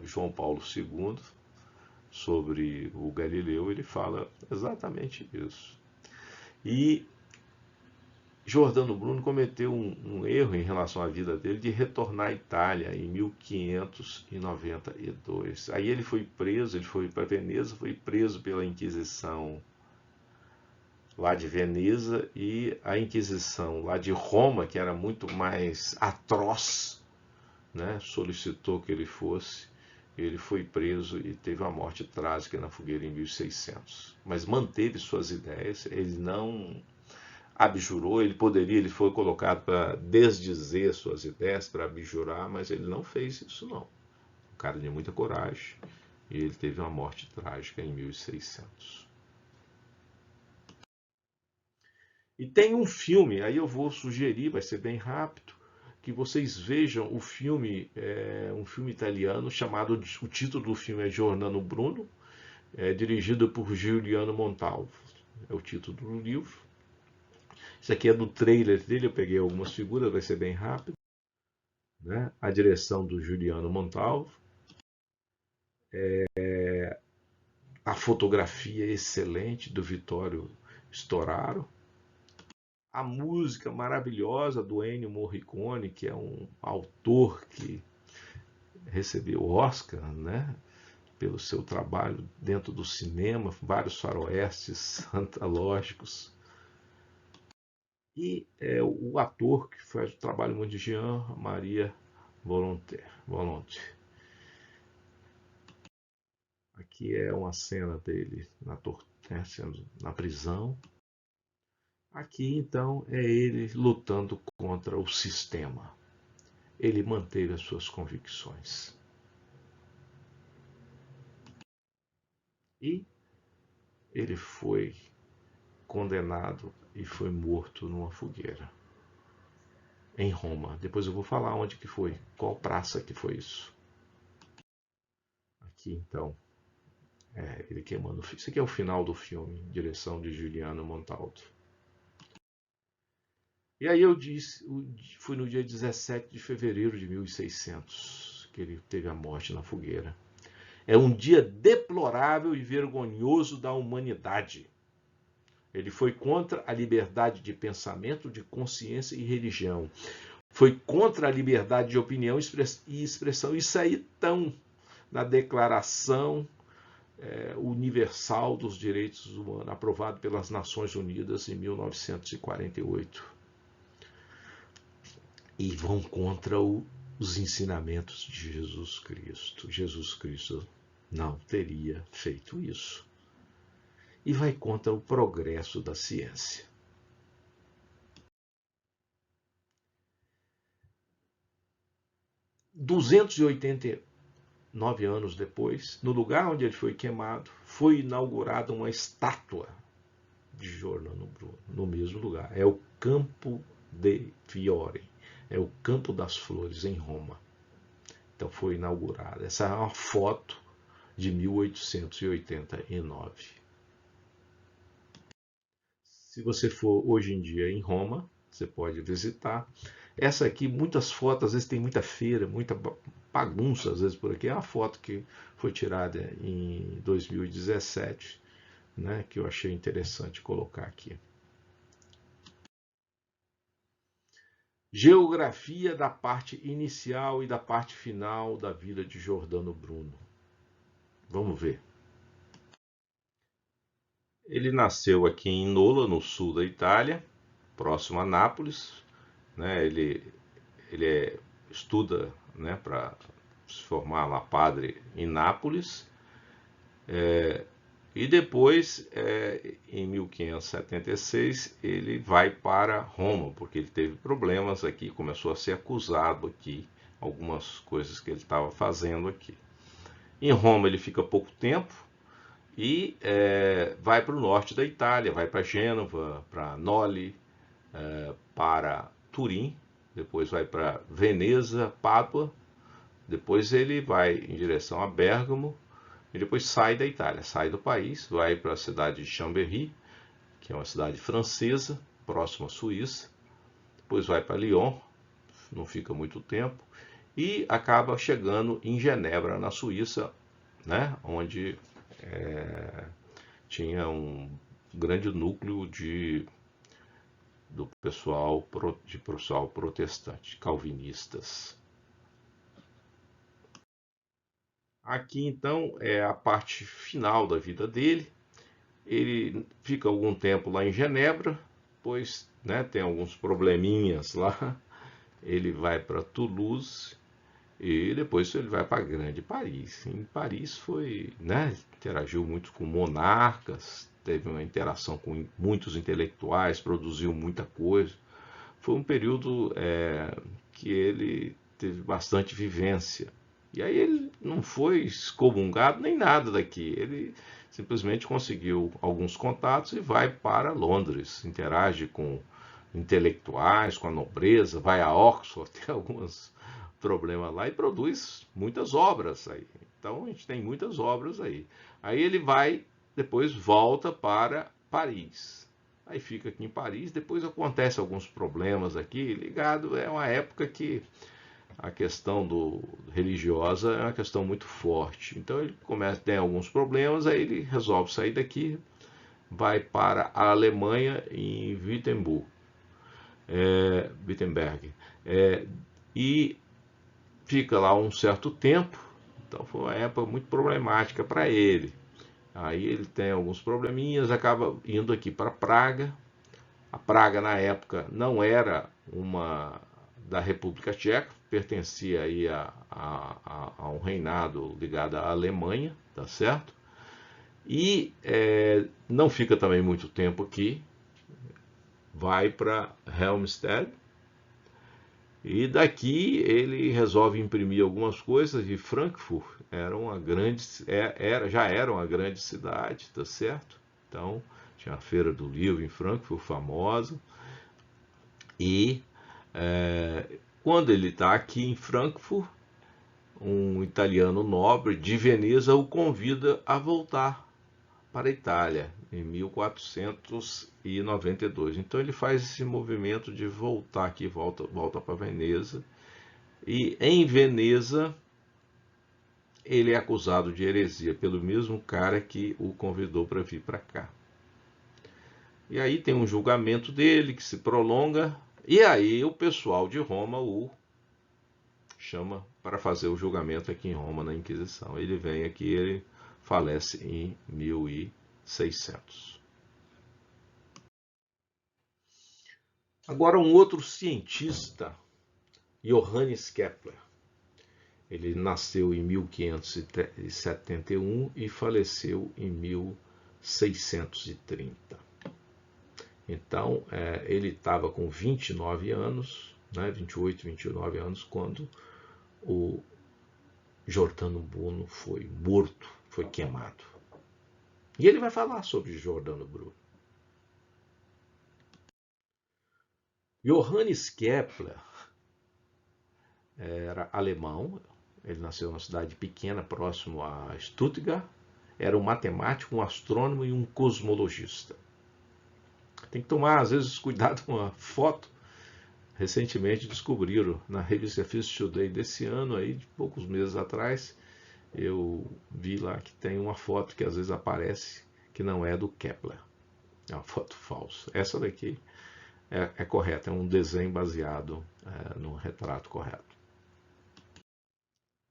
João Paulo II sobre o Galileu, ele fala exatamente isso. E Giordano Bruno cometeu um erro em relação à vida dele de retornar à Itália em 1592. Aí ele foi preso, ele foi para Veneza, foi preso pela Inquisição lá de Veneza, e a Inquisição lá de Roma, que era muito mais atroz, né, solicitou que ele fosse. Ele foi preso e teve uma morte trágica na fogueira em 1600. Mas manteve suas ideias, ele não abjurou, ele foi colocado para desdizer suas ideias, para abjurar, mas ele não fez isso não. Um cara de muita coragem, e ele teve uma morte trágica em 1600. E tem um filme, aí eu vou sugerir, vai ser bem rápido, que vocês vejam o filme, um filme italiano chamado, o título do filme é Giordano Bruno, dirigido por Giuliano Montalvo, é o título do livro. Isso aqui é do trailer dele, eu peguei algumas figuras, vai ser bem rápido, né? A direção do Giuliano Montalvo, a fotografia excelente do Vittorio Storaro, a música maravilhosa do Ennio Morricone, que é um autor que recebeu o Oscar, né, pelo seu trabalho dentro do cinema, vários faroestes antológicos. E o ator que faz o trabalho muito de Jean Maria Volonté. Aqui é uma cena dele na prisão. Aqui, então, é ele lutando contra o sistema. Ele manteve as suas convicções. E ele foi condenado e foi morto numa fogueira em Roma. Depois eu vou falar onde que foi, qual praça que foi isso. Aqui, então, ele queimando. Isso aqui é o final do filme, direção de Giuliano Montalto. E aí eu disse, fui no dia 17 de fevereiro de 1600, que ele teve a morte na fogueira. É um dia deplorável e vergonhoso da humanidade. Ele foi contra a liberdade de pensamento, de consciência e religião. Foi contra a liberdade de opinião e expressão. Isso aí estão na Declaração Universal dos Direitos Humanos, aprovado pelas Nações Unidas em 1948. E vão contra os ensinamentos de Jesus Cristo. Jesus Cristo não teria feito isso. E vai contra o progresso da ciência. (289 anos depois, no lugar onde ele foi queimado, foi inaugurada uma estátua de Giordano Bruno, no mesmo lugar. É o Campo de Fiore, é o Campo das Flores, em Roma. Então foi inaugurada. Essa é uma foto de 1889. Se você for hoje em dia em Roma, você pode visitar. Essa aqui, muitas fotos, às vezes tem muita feira, muita bagunça, às vezes por aqui. É uma foto que foi tirada em 2017, né, que eu achei interessante colocar aqui. Geografia da parte inicial e da parte final da vida de Giordano Bruno. Vamos ver. Ele nasceu aqui em Nola, no sul da Itália, próximo a Nápoles. Né? Ele estuda, né, para se formar lá padre em Nápoles. E depois, em 1576, ele vai para Roma, porque ele teve problemas aqui, começou a ser acusado aqui, algumas coisas que ele estava fazendo aqui. Em Roma ele fica pouco tempo e vai para o norte da Itália, vai para Gênova, para Noli, para Turim, depois vai para Veneza, Pádua, depois ele vai em direção a Bérgamo, e depois sai da Itália, sai do país, vai para a cidade de Chambéry, que é uma cidade francesa, próxima à Suíça. Depois vai para Lyon, não fica muito tempo, e acaba chegando em Genebra, na Suíça, né, onde tinha um grande núcleo do pessoal protestante, calvinistas. Aqui então é a parte final da vida dele. Ele fica algum tempo lá em Genebra, pois, né, tem alguns probleminhas lá. Ele vai para Toulouse e depois ele vai para Grande Paris. Em Paris foi, né, interagiu muito com monarcas, teve uma interação com muitos intelectuais, produziu muita coisa. Foi um período que ele teve bastante vivência. E aí ele não foi excomungado nem nada daqui. Ele simplesmente conseguiu alguns contatos e vai para Londres, interage com intelectuais, com a nobreza, vai a Oxford, tem alguns problemas lá e produz muitas obras aí. Então a gente tem muitas obras aí. Aí ele vai, depois volta para Paris. Aí fica aqui em Paris, depois acontece alguns problemas aqui, ligado, é uma época que a questão religiosa é uma questão muito forte. Então ele tem alguns problemas, aí ele resolve sair daqui, vai para a Alemanha, em Wittenberg, e fica lá um certo tempo. Então foi uma época muito problemática para ele. Aí ele tem alguns probleminhas, acaba indo aqui para Praga. A Praga na época não era uma da República Tcheca, pertencia aí a um reinado ligado à Alemanha, tá certo? E não fica também muito tempo aqui, vai para Helmstedt, e daqui ele resolve imprimir algumas coisas, e Frankfurt já era uma grande cidade, tá certo? Então tinha a Feira do Livro em Frankfurt, famosa, e quando ele está aqui em Frankfurt, um italiano nobre de Veneza o convida a voltar para a Itália em 1492. Então ele faz esse movimento de voltar aqui, volta para Veneza. E em Veneza ele é acusado de heresia pelo mesmo cara que o convidou para vir para cá. E aí tem um julgamento dele que se prolonga, e aí o pessoal de Roma o chama para fazer o julgamento aqui em Roma, na Inquisição. Ele vem aqui, ele falece em 1600. Agora um outro cientista, Johannes Kepler. Ele nasceu em 1571 e faleceu em 1630. Então, ele estava com 29 anos, né, 28, 29 anos, quando o Giordano Bruno foi morto, foi queimado. E ele vai falar sobre Giordano Bruno. Johannes Kepler era alemão, ele nasceu numa cidade pequena, próximo a Stuttgart, era um matemático, um astrônomo e um cosmologista. Tem que tomar, às vezes, cuidado com a foto. Recentemente descobriram na revista Physics Today desse ano, aí, de poucos meses atrás, eu vi lá que tem uma foto que às vezes aparece que não é do Kepler. É uma foto falsa. Essa daqui é correta, é um desenho baseado no retrato correto.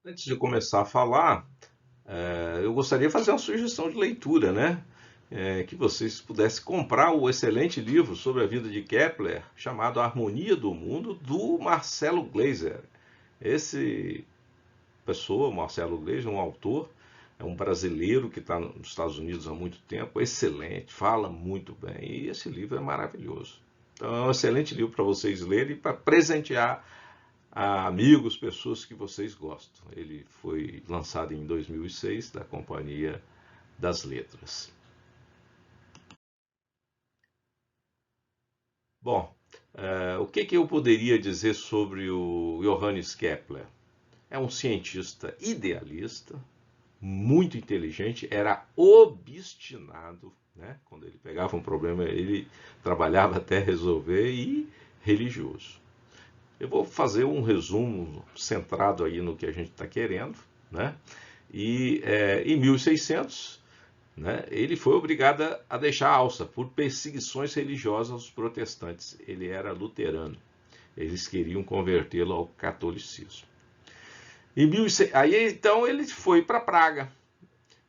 Antes de começar a falar, eu gostaria de fazer uma sugestão de leitura, né? Que vocês pudessem comprar o excelente livro sobre a vida de Kepler, chamado A Harmonia do Mundo, do Marcelo Gleiser. Esse pessoa, Marcelo Gleiser, um autor, é um brasileiro que está nos Estados Unidos há muito tempo, excelente, fala muito bem, e esse livro é maravilhoso. Então é um excelente livro para vocês lerem e para presentear a amigos, pessoas que vocês gostam. Ele foi lançado em 2006 da Companhia das Letras. Bom, o que eu poderia dizer sobre o Johannes Kepler? É um cientista idealista, muito inteligente, era obstinado, né? Quando ele pegava um problema, ele trabalhava até resolver, e religioso. Eu vou fazer um resumo centrado aí no que a gente está querendo, né? E em 1600, né, ele foi obrigado a deixar a Áustria por perseguições religiosas aos protestantes. Ele era luterano. Eles queriam convertê-lo ao catolicismo. Aí então ele foi para Praga.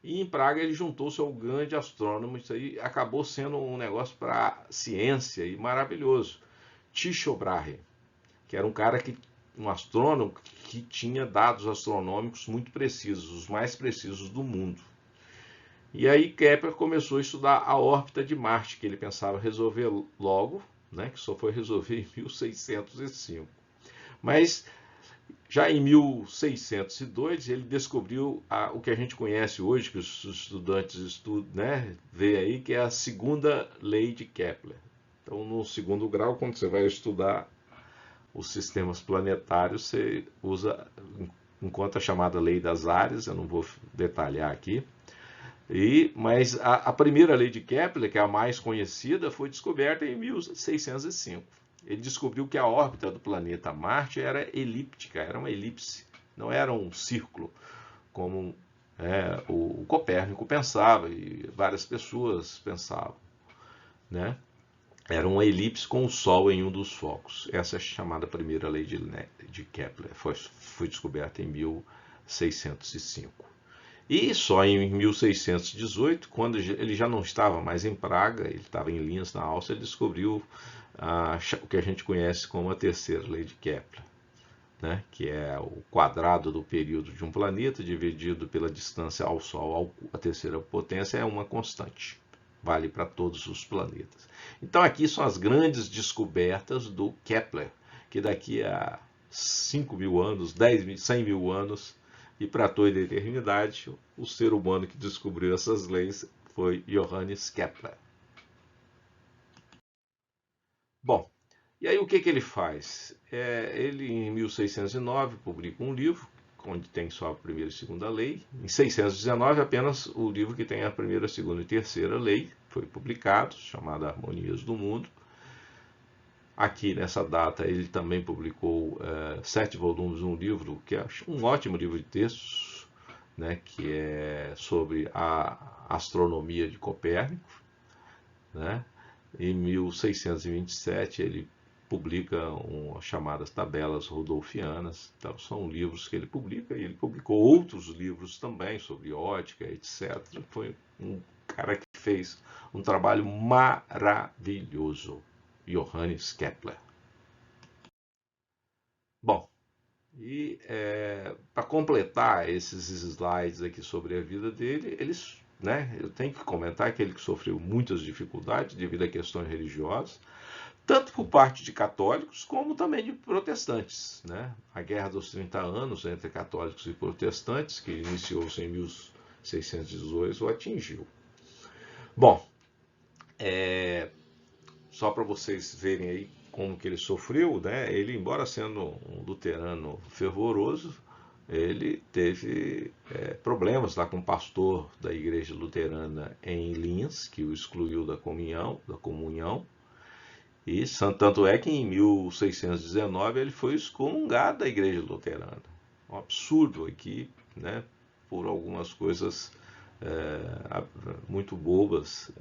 E em Praga ele juntou-se ao grande astrônomo. Isso aí acabou sendo um negócio para ciência e maravilhoso. Tycho Brahe, que era um astrônomo que tinha dados astronômicos muito precisos, os mais precisos do mundo. E aí Kepler começou a estudar a órbita de Marte, que ele pensava resolver logo, né, que só foi resolver em 1605. Mas já em 1602 ele descobriu o que a gente conhece hoje, que os estudantes estudam, né, vê aí, que é a segunda lei de Kepler. Então, no segundo grau, quando você vai estudar os sistemas planetários, você encontra a chamada lei das áreas, eu não vou detalhar aqui. Mas a primeira lei de Kepler, que é a mais conhecida, foi descoberta em 1605. Ele descobriu que a órbita do planeta Marte era elíptica, era uma elipse, não era um círculo, como o Copérnico pensava e várias pessoas pensavam, né? Era uma elipse com o Sol em um dos focos. Essa é a chamada primeira lei de Kepler, foi descoberta em 1605. E só em 1618, quando ele já não estava mais em Praga, ele estava em Linz, na Áustria, ele descobriu o que a gente conhece como a terceira lei de Kepler, né? Que é o quadrado do período de um planeta dividido pela distância ao Sol. A terceira potência é uma constante, vale para todos os planetas. Então aqui são as grandes descobertas do Kepler, que daqui a 5.000 anos, 100 mil anos, e para toda a eternidade, o ser humano que descobriu essas leis foi Johannes Kepler. Bom, e aí o que ele faz? Ele, em 1609, publica um livro, onde tem só a primeira e segunda lei. Em 619, apenas o livro que tem a primeira, segunda e terceira lei foi publicado, chamado Harmonias do Mundo. Aqui, nessa data, ele também publicou 7 volumes de um livro, que é um ótimo livro de textos, né, que é sobre a astronomia de Copérnico, né? Em 1627 ele publica as chamadas Tabelas Rudolfianas. Então, são livros que ele publica, e ele publicou outros livros também sobre ótica, etc. Foi um cara que fez um trabalho maravilhoso, Johannes Kepler. Bom, e para completar esses slides aqui sobre a vida dele, eu tenho que comentar que ele sofreu muitas dificuldades devido a questões religiosas, tanto por parte de católicos como também de protestantes, né? A Guerra dos 30 Anos entre católicos e protestantes, que iniciou-se em 1618, o atingiu. Bom, só para vocês verem aí como que ele sofreu, né? Ele, embora sendo um luterano fervoroso, ele teve problemas lá com o pastor da igreja luterana em Linz, que o excluiu da comunhão. E tanto é que em 1619 ele foi excomungado da igreja luterana. Um absurdo aqui, né? Por algumas coisas muito bobas,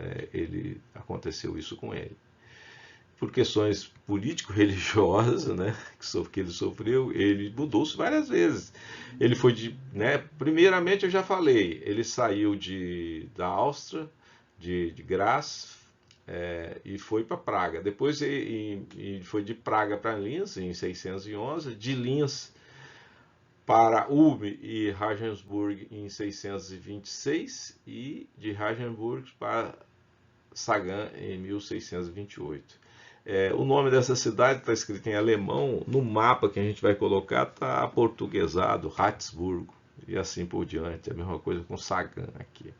aconteceu isso com ele. Por questões político-religiosas, né, que ele sofreu, ele mudou-se várias vezes. Ele foi primeiramente eu já falei, ele saiu da Áustria, de Graz, e foi para Praga. Depois ele foi de Praga para Linz, em 611, de Linz para Ulm e Regensburg em 626 e de Regensburg para Sagan em 1628. O nome dessa cidade está escrito em alemão, no mapa que a gente vai colocar está aportuguesado, Ratisburgo, e assim por diante. A mesma coisa com Sagan aqui.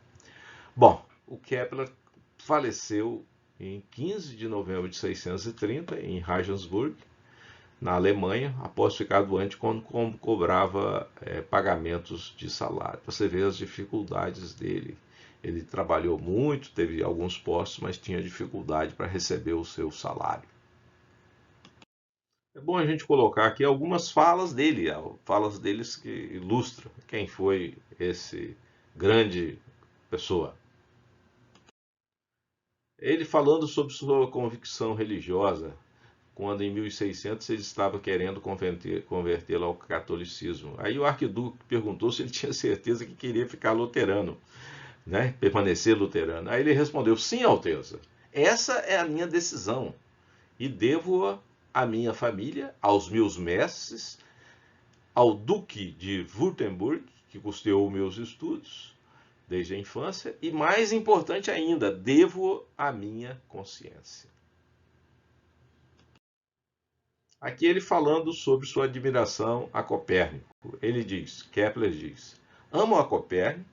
Bom, o Kepler faleceu em 15 de novembro de 630, em Regensburg, na Alemanha, após ficar doente quando cobrava pagamentos de salário. Você vê as dificuldades dele. Ele trabalhou muito, teve alguns postos, mas tinha dificuldade para receber o seu salário. É bom a gente colocar aqui algumas falas dele, falas deles que ilustram quem foi esse grande pessoa. Ele falando sobre sua convicção religiosa, quando em 1600 ele estava querendo convertê-lo ao catolicismo. Aí o arquiduque perguntou se ele tinha certeza que queria ficar luterano, né? Permanecer luterano. Aí ele respondeu: sim, Alteza, essa é a minha decisão e devo-a à minha família, aos meus mestres, ao duque de Württemberg, que custeou meus estudos desde a infância, e mais importante ainda, devo à minha consciência. Aqui ele falando sobre sua admiração a Copérnico. Kepler diz: amo a Copérnico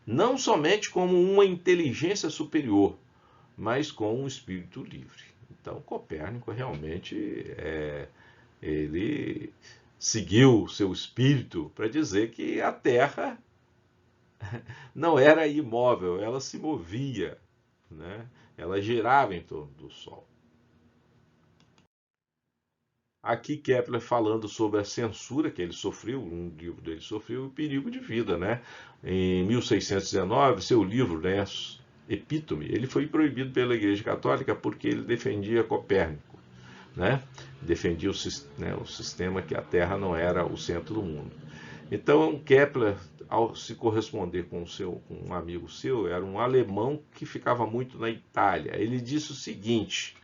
não somente como uma inteligência superior, mas como um espírito livre. Então, Copérnico realmente ele seguiu seu espírito para dizer que a Terra não era imóvel, ela se movia, né? Ela girava em torno do Sol. Aqui Kepler falando sobre a censura que ele sofreu, um livro dele sofreu, e o perigo de vida, né? Em 1619, seu livro, né, Epítome, ele foi proibido pela Igreja Católica porque ele defendia Copérnico, né? Defendia o sistema que a Terra não era o centro do mundo. Então Kepler, ao se corresponder com um amigo seu, era um alemão que ficava muito na Itália. Ele disse o seguinte: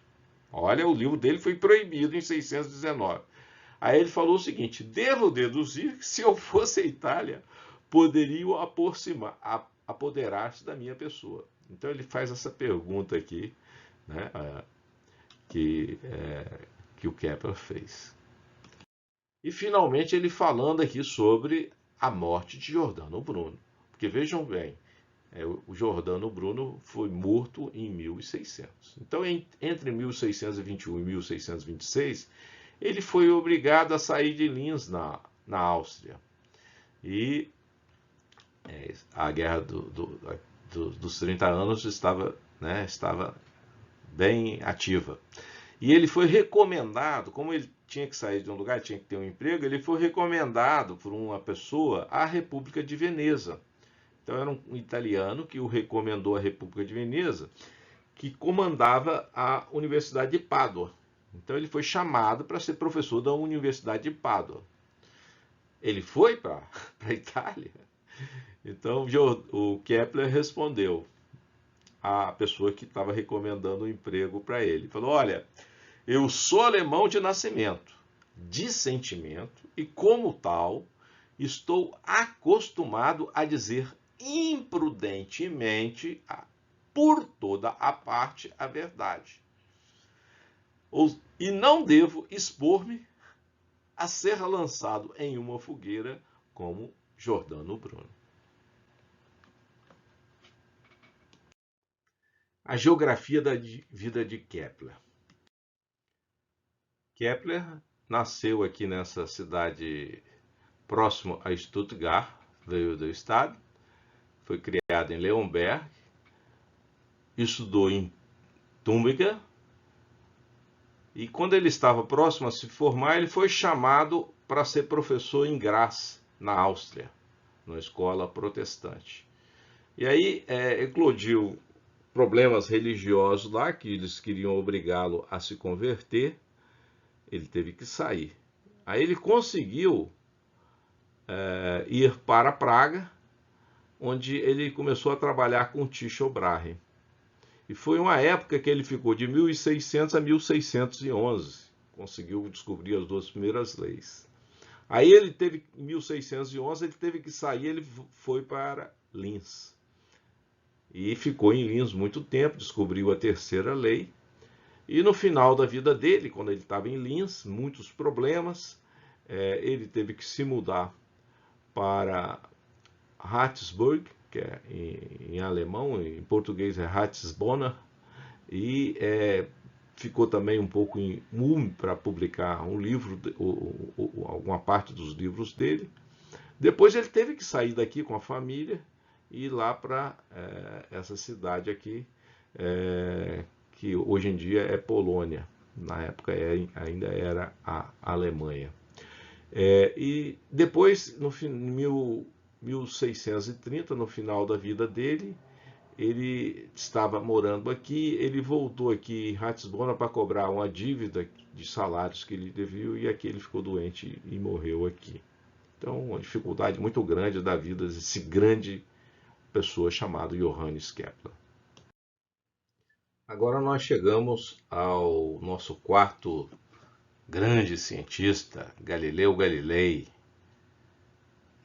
olha, o livro dele foi proibido em 619. Aí ele falou o seguinte: devo deduzir que se eu fosse a Itália, poderiam apoderar-se da minha pessoa. Então ele faz essa pergunta aqui, né, que o Kepler fez. E finalmente ele falando aqui sobre a morte de Giordano Bruno. Porque vejam bem, o Giordano Bruno foi morto em 1600. Então, entre 1621 e 1626, ele foi obrigado a sair de Linz, na Áustria. E a Guerra dos 30 Anos estava bem ativa. E ele foi recomendado, como ele tinha que sair de um lugar, tinha que ter um emprego, ele foi recomendado por uma pessoa à República de Veneza. Então era um italiano que o recomendou à República de Veneza, que comandava a Universidade de Pádua. Então ele foi chamado para ser professor da Universidade de Pádua. Ele foi para a Itália. Então o Kepler respondeu à pessoa que estava recomendando um emprego para ele. Falou: olha, eu sou alemão de nascimento, de sentimento, e como tal, estou acostumado a dizer imprudentemente, por toda a parte, a verdade. E não devo expor-me a ser lançado em uma fogueira como Giordano Bruno. A geografia da vida de Kepler. Kepler nasceu aqui nessa cidade próximo a Stuttgart, veio do estado, foi criado em Leonberg, estudou em Tübingen, e quando ele estava próximo a se formar, ele foi chamado para ser professor em Graz, na Áustria, numa escola protestante. E aí eclodiu problemas religiosos lá, que eles queriam obrigá-lo a se converter, ele teve que sair. Aí ele conseguiu ir para Praga, onde ele começou a trabalhar com Tycho Brahe. E foi uma época que ele ficou de 1600 a 1611, conseguiu descobrir as duas primeiras leis. Aí ele teve, em 1611, ele teve que sair, ele foi para Linz. E ficou em Linz muito tempo, descobriu a terceira lei. E no final da vida dele, quando ele estava em Linz, muitos problemas, ele teve que se mudar para Ratisburg, que é em alemão, em português é Ratisbona, e ficou também um pouco em Ulm para publicar um livro, alguma parte dos livros dele. Depois ele teve que sair daqui com a família e ir lá para essa cidade aqui, que hoje em dia é Polônia. Na época ainda era a Alemanha. E depois, no 1630, no final da vida dele, ele estava morando aqui, ele voltou aqui em Ratisbona para cobrar uma dívida de salários que ele devia, e aqui ele ficou doente e morreu aqui. Então, uma dificuldade muito grande da vida desse grande pessoa chamado Johannes Kepler. Agora nós chegamos ao nosso quarto grande cientista, Galileu Galilei,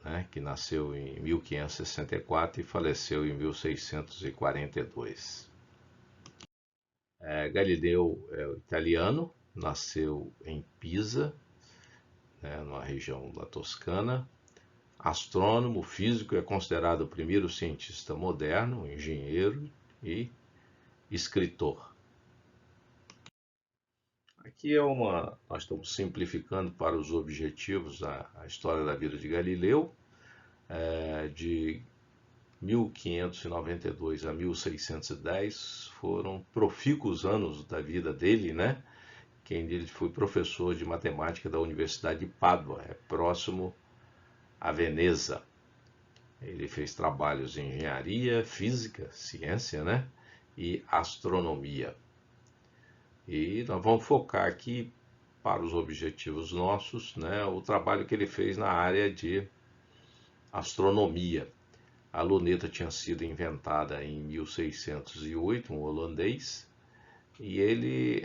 né, que nasceu em 1564 e faleceu em 1642. Galileu é italiano, nasceu em Pisa, né, numa região da Toscana. Astrônomo, físico, é considerado o primeiro cientista moderno, engenheiro e escritor. Aqui nós estamos simplificando para os objetivos a história da vida de Galileu, de 1592 a 1610, foram profícuos anos da vida dele, né? Quem dele foi professor de matemática da Universidade de Pádua, próximo a Veneza. Ele fez trabalhos em engenharia, física, ciência, né? E astronomia. E nós vamos focar aqui, para os objetivos nossos, né, o trabalho que ele fez na área de astronomia. A luneta tinha sido inventada em 1608, um holandês, e ele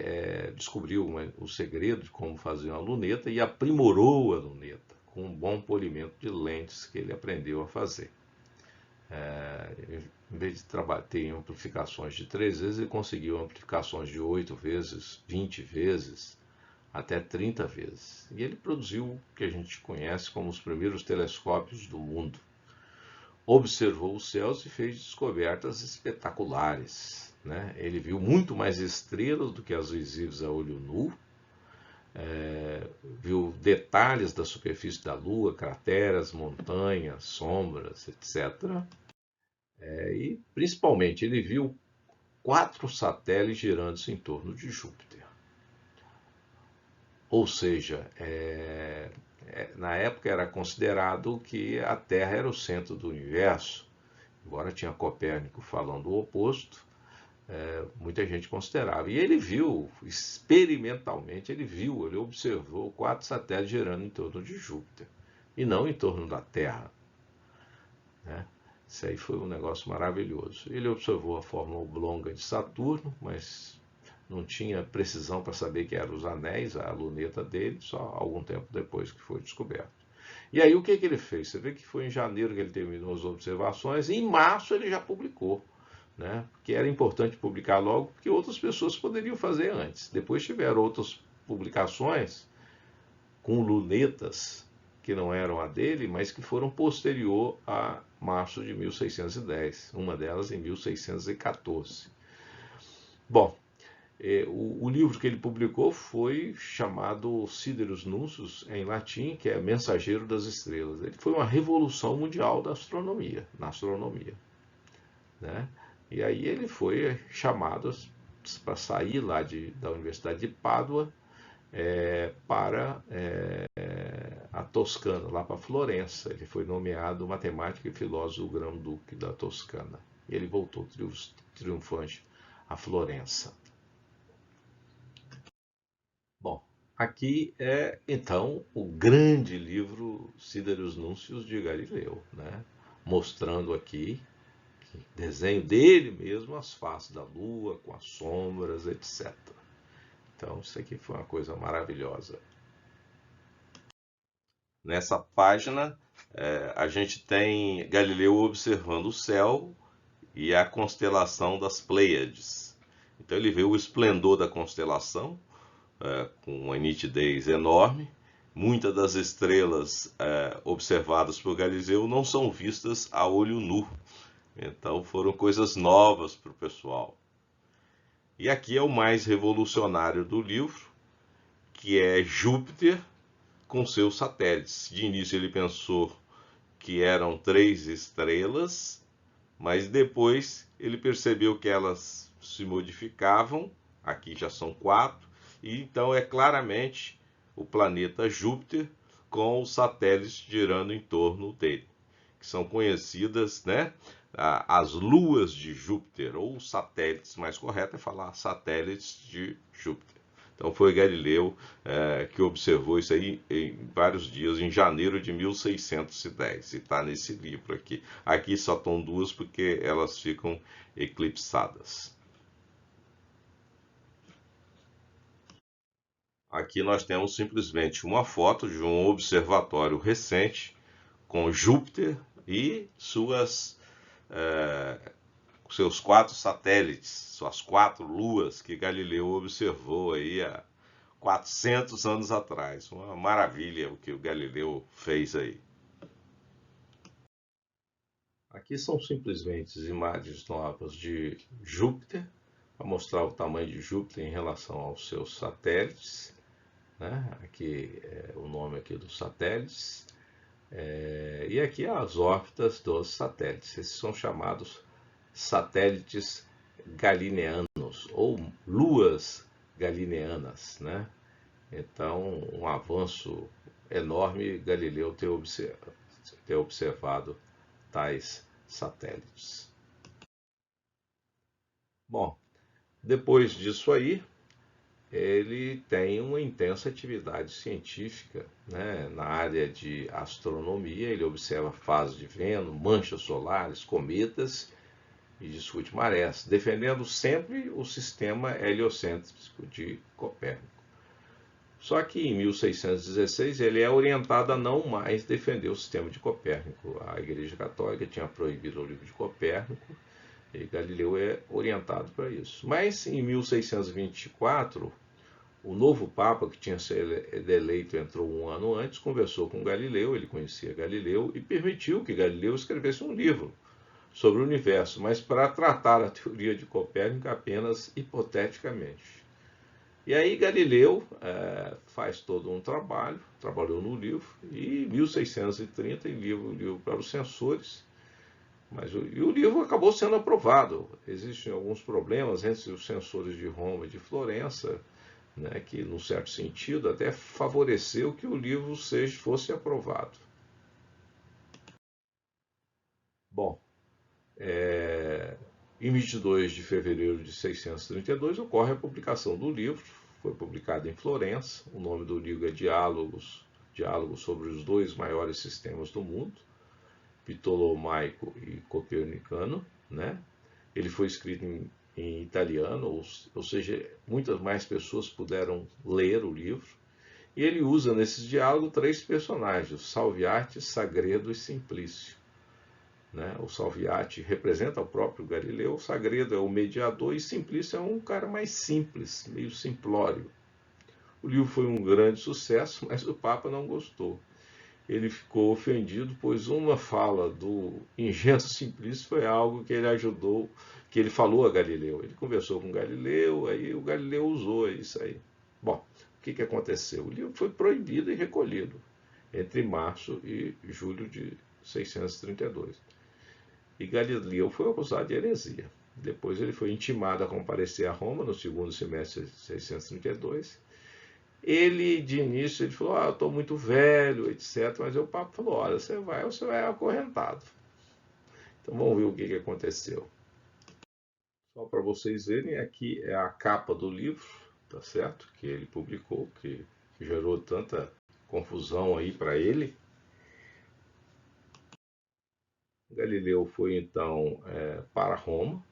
descobriu o segredo de como fazer uma luneta e aprimorou a luneta com um bom polimento de lentes que ele aprendeu a fazer. Em vez de ter amplificações de 3 vezes, ele conseguiu amplificações de 8 vezes, 20 vezes, até 30 vezes. E ele produziu o que a gente conhece como os primeiros telescópios do mundo. Observou os céus e fez descobertas espetaculares, né? Ele viu muito mais estrelas do que as visíveis a olho nu, viu detalhes da superfície da Lua, crateras, montanhas, sombras, etc. E, principalmente, ele viu 4 satélites girando em torno de Júpiter. Ou seja, na época era considerado que a Terra era o centro do universo, embora tinha Copérnico falando o oposto, muita gente considerava. E ele viu, experimentalmente, ele observou 4 satélites girando em torno de Júpiter, e não em torno da Terra, né? Isso aí foi um negócio maravilhoso. Ele observou a forma oblonga de Saturno, mas não tinha precisão para saber que eram os anéis, a luneta dele, só algum tempo depois que foi descoberto. E aí o que ele fez? Você vê que foi em janeiro que ele terminou as observações, e em março ele já publicou, né? Que era importante publicar logo, porque outras pessoas poderiam fazer antes. Depois tiveram outras publicações com lunetas que não eram a dele, mas que foram posterior a março de 1610, uma delas em 1614. Bom, o livro que ele publicou foi chamado Siderus Nuncius, em latim, que é Mensageiro das Estrelas. Ele foi uma revolução mundial da astronomia, na astronomia, né? E aí ele foi chamado para sair lá da Universidade de Pádua para a Toscana, lá para Florença. Ele foi nomeado matemático e filósofo grão-duque da Toscana. E ele voltou triunfante a Florença. Bom, aqui é então o grande livro Siderus Nuncius de Galileu, né? Mostrando aqui desenho dele mesmo, as faces da Lua, com as sombras, etc. Então, isso aqui foi uma coisa maravilhosa. Nessa página, a gente tem Galileu observando o céu e a constelação das Pleiades. Então ele vê o esplendor da constelação, com uma nitidez enorme. Muitas das estrelas observadas por Galileu não são vistas a olho nu. Então foram coisas novas para o pessoal. E aqui é o mais revolucionário do livro, que é Júpiter com seus satélites. De início ele pensou que eram 3 estrelas, mas depois ele percebeu que elas se modificavam, aqui já são 4, e então é claramente o planeta Júpiter com os satélites girando em torno dele, que são conhecidas, né, as luas de Júpiter, ou satélites, mais correto é falar satélites de Júpiter. Então foi Galileu que observou isso aí em vários dias, em janeiro de 1610. E está nesse livro aqui. Aqui só estão 2 porque elas ficam eclipsadas. Aqui nós temos simplesmente uma foto de um observatório recente com Júpiter e seus 4 satélites, suas 4 luas que Galileu observou aí há 400 anos atrás. Uma maravilha o que o Galileu fez aí. Aqui são simplesmente imagens novas de Júpiter, para mostrar o tamanho de Júpiter em relação aos seus satélites, né? Aqui é o nome aqui dos satélites. E aqui as órbitas dos satélites. Esses são chamados satélites galileanos ou luas galileanas, né? Então, um avanço enorme Galileu ter observado tais satélites. Bom, depois disso aí, ele tem uma intensa atividade científica, né? Na área de astronomia. Ele observa fases de Vênus, manchas solares, cometas e discute marés, defendendo sempre o sistema heliocêntrico de Copérnico. Só que em 1616 ele é orientado a não mais defender o sistema de Copérnico. A Igreja Católica tinha proibido o livro de Copérnico e Galileu é orientado para isso. Mas em 1624, o novo Papa, que tinha sido eleito, entrou um ano antes, conversou com Galileu, ele conhecia Galileu e permitiu que Galileu escrevesse um livro sobre o universo, mas para tratar a teoria de Copérnico apenas hipoteticamente. E aí Galileu faz todo um trabalho, trabalhou no livro, e em 1630 envia o livro para os censores, e o livro acabou sendo aprovado. Existem alguns problemas entre os censores de Roma e de Florença, né, que, num certo sentido, até favoreceu que o livro fosse aprovado. Bom, em 22 de fevereiro de 632 ocorre a publicação do livro, foi publicado em Florença. O nome do livro é Diálogos sobre os dois maiores sistemas do mundo, Ptolomaico e Copernicano, né? Ele foi escrito em italiano, ou seja, muitas mais pessoas puderam ler o livro. E ele usa nesses diálogos 3 personagens, Salviati, Sagredo e Simplício. Né? O Salviati representa o próprio Galileu, o Sagredo é o mediador e Simplício é um cara mais simples, meio simplório. O livro foi um grande sucesso, mas o Papa não gostou. Ele ficou ofendido, pois uma fala do ingênuo Simplício foi algo que que ele falou a Galileu. Ele conversou com Galileu, aí o Galileu usou isso aí. Bom, o que aconteceu? O livro foi proibido e recolhido entre março e julho de 632. E Galileu foi acusado de heresia. Depois ele foi intimado a comparecer a Roma no segundo semestre de 632. Ele, de início, ele falou, eu estou muito velho, etc. Mas o Papa falou, olha, você vai acorrentado. Então vamos ver o que aconteceu. Só para vocês verem, aqui é a capa do livro, tá certo? Que ele publicou, que gerou tanta confusão aí para ele. Galileu foi então para Roma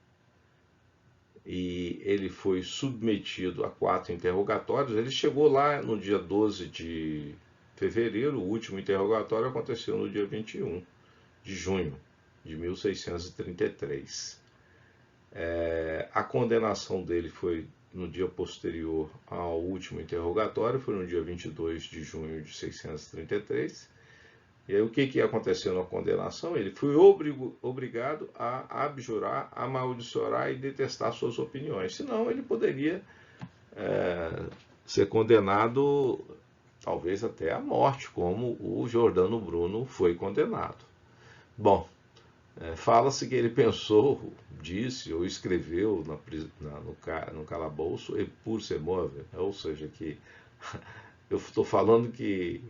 e ele foi submetido a 4 interrogatórios. Ele chegou lá no dia 12 de fevereiro, o último interrogatório aconteceu no dia 21 de junho de 1633. A condenação dele foi no dia posterior ao último interrogatório, foi no dia 22 de junho de 633. E aí o que aconteceu na condenação? Ele foi obrigado a abjurar, amaldiçoar e detestar suas opiniões. Senão ele poderia ser condenado talvez até à morte, como o Giordano Bruno foi condenado. Bom, fala-se que ele pensou, disse ou escreveu no calabouço e pur se move, ou seja, que eu estou falando que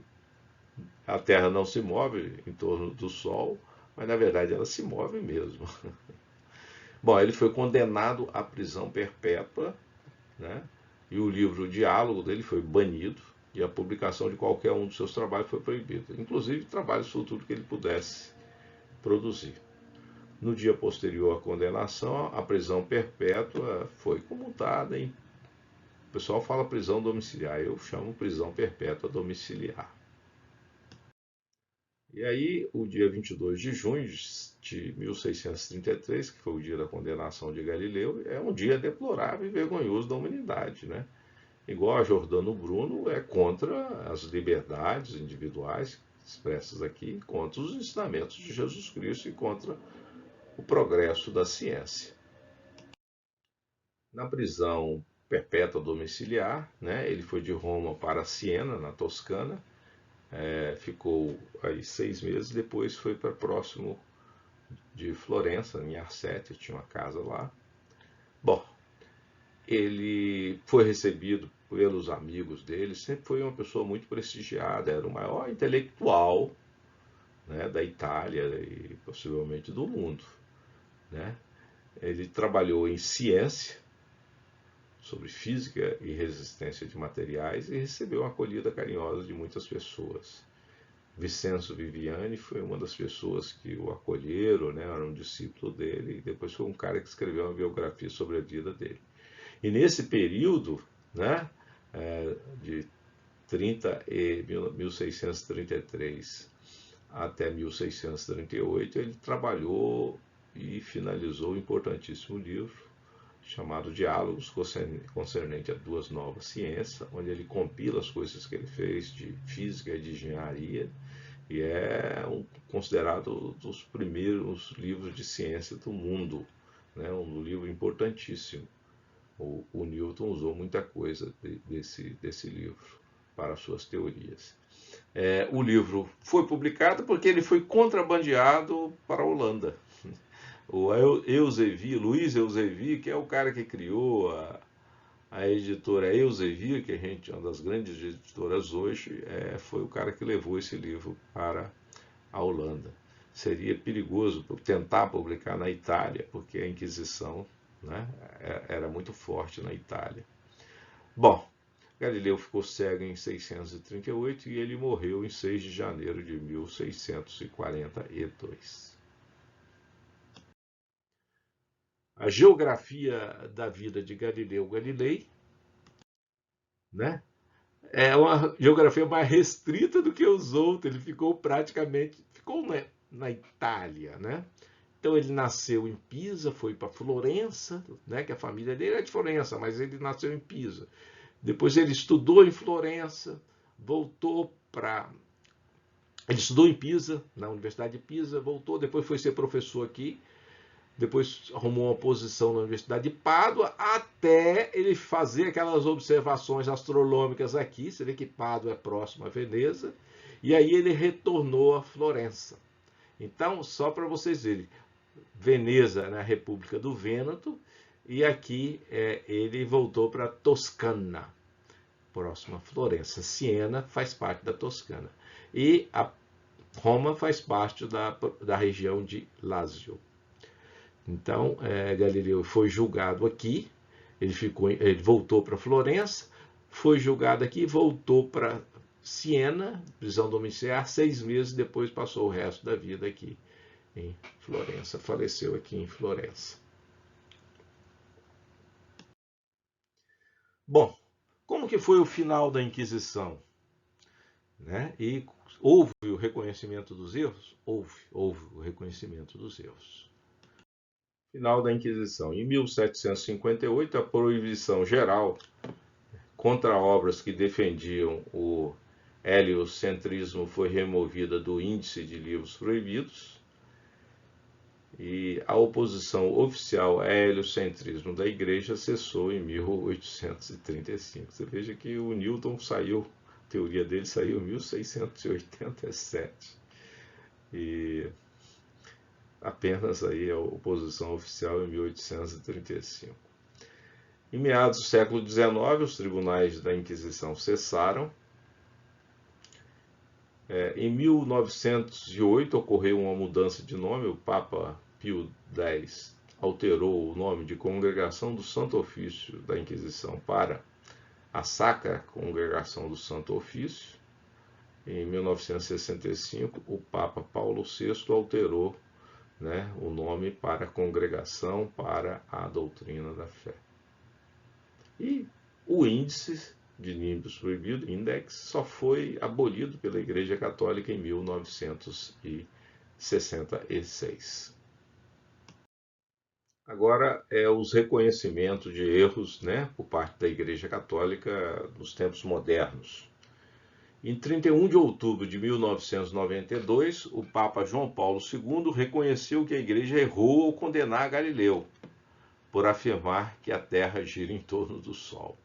a Terra não se move em torno do Sol, mas na verdade ela se move mesmo. Bom, ele foi condenado à prisão perpétua, né? E o livro Diálogo dele foi banido e a publicação de qualquer um dos seus trabalhos foi proibida, inclusive trabalhos futuros que ele pudesse produzir. No dia posterior à condenação, a prisão perpétua foi comutada em... O pessoal fala prisão domiciliar, eu chamo prisão perpétua domiciliar. E aí, o dia 22 de junho de 1633, que foi o dia da condenação de Galileu, é um dia deplorável e vergonhoso da humanidade, né? Igual a Giordano Bruno, é contra as liberdades individuais expressas aqui, contra os ensinamentos de Jesus Cristo e contra o progresso da ciência. Na prisão perpétua domiciliar, né, ele foi de Roma para Siena, na Toscana, ficou aí 6 meses, depois foi para próximo de Florença, em Arcete, tinha uma casa lá. Bom, ele foi recebido pelos amigos dele, sempre foi uma pessoa muito prestigiada, era o maior intelectual, né, da Itália e possivelmente do mundo, né? Ele trabalhou em ciência, sobre física e resistência de materiais e recebeu uma acolhida carinhosa de muitas pessoas. Vincenzo Viviani foi uma das pessoas que o acolheram, né, era um discípulo dele, e depois foi um cara que escreveu uma biografia sobre a vida dele. E nesse período, né, de 1633 até 1638, ele trabalhou e finalizou o importantíssimo livro chamado Diálogos concernente a duas novas ciências, onde ele compila as coisas que ele fez de física e de engenharia, e é considerado um dos primeiros livros de ciência do mundo, né? Um livro importantíssimo. O Newton usou muita coisa desse livro para suas teorias. O livro foi publicado porque ele foi contrabandeado para a Holanda. O Luiz Eusebi, que é o cara que criou a a editora Elsevier, que é uma das grandes editoras hoje, foi o cara que levou esse livro para a Holanda. Seria perigoso tentar publicar na Itália, porque a Inquisição, né, era muito forte na Itália. Bom, Galileu ficou cego em 638 e ele morreu em 6 de janeiro de 1642. A geografia da vida de Galileu Galilei, né, é uma geografia mais restrita do que os outros. Ele ficou na Itália, né? Então ele nasceu em Pisa, foi para Florença, né? Que a família dele é de Florença, mas ele nasceu em Pisa. Depois ele estudou em Florença, ele estudou em Pisa, na Universidade de Pisa, voltou, depois foi ser professor aqui, depois arrumou uma posição na Universidade de Pádua, até ele fazer aquelas observações astronômicas aqui. Você vê que Pádua é próximo a Veneza, e aí ele retornou a Florença. Então, só para vocês verem, Veneza na República do Vêneto, e aqui ele voltou para Toscana, próximo a Florença. Siena faz parte da Toscana. E a Roma faz parte da região de Lácio. Então, Galileu foi julgado aqui, ele voltou para Florença, foi julgado aqui, voltou para Siena, prisão domiciliar, 6 meses depois passou o resto da vida aqui em Florença, faleceu aqui em Florença. Bom, como que foi o final da Inquisição? Né? E houve o reconhecimento dos erros? Houve o reconhecimento dos erros. Final da Inquisição. Em 1758, a proibição geral contra obras que defendiam o heliocentrismo foi removida do índice de livros proibidos, e a oposição oficial ao heliocentrismo da Igreja cessou em 1835. Você veja que o Newton saiu, a teoria dele saiu em 1687. E apenas aí a oposição oficial em 1835. Em meados do século XIX, os tribunais da Inquisição cessaram. Em 1908 ocorreu uma mudança de nome. O Papa Pio X alterou o nome de Congregação do Santo Ofício da Inquisição para a Sacra Congregação do Santo Ofício. Em 1965, o Papa Paulo VI alterou, né, o nome para Congregação para a Doutrina da Fé. E o índice de livros proibidos, Index, só foi abolido pela Igreja Católica em 1966. Agora os reconhecimentos de erros, né, por parte da Igreja Católica nos tempos modernos. Em 31 de outubro de 1992, o Papa João Paulo II reconheceu que a Igreja errou ao condenar Galileu por afirmar que a Terra gira em torno do Sol.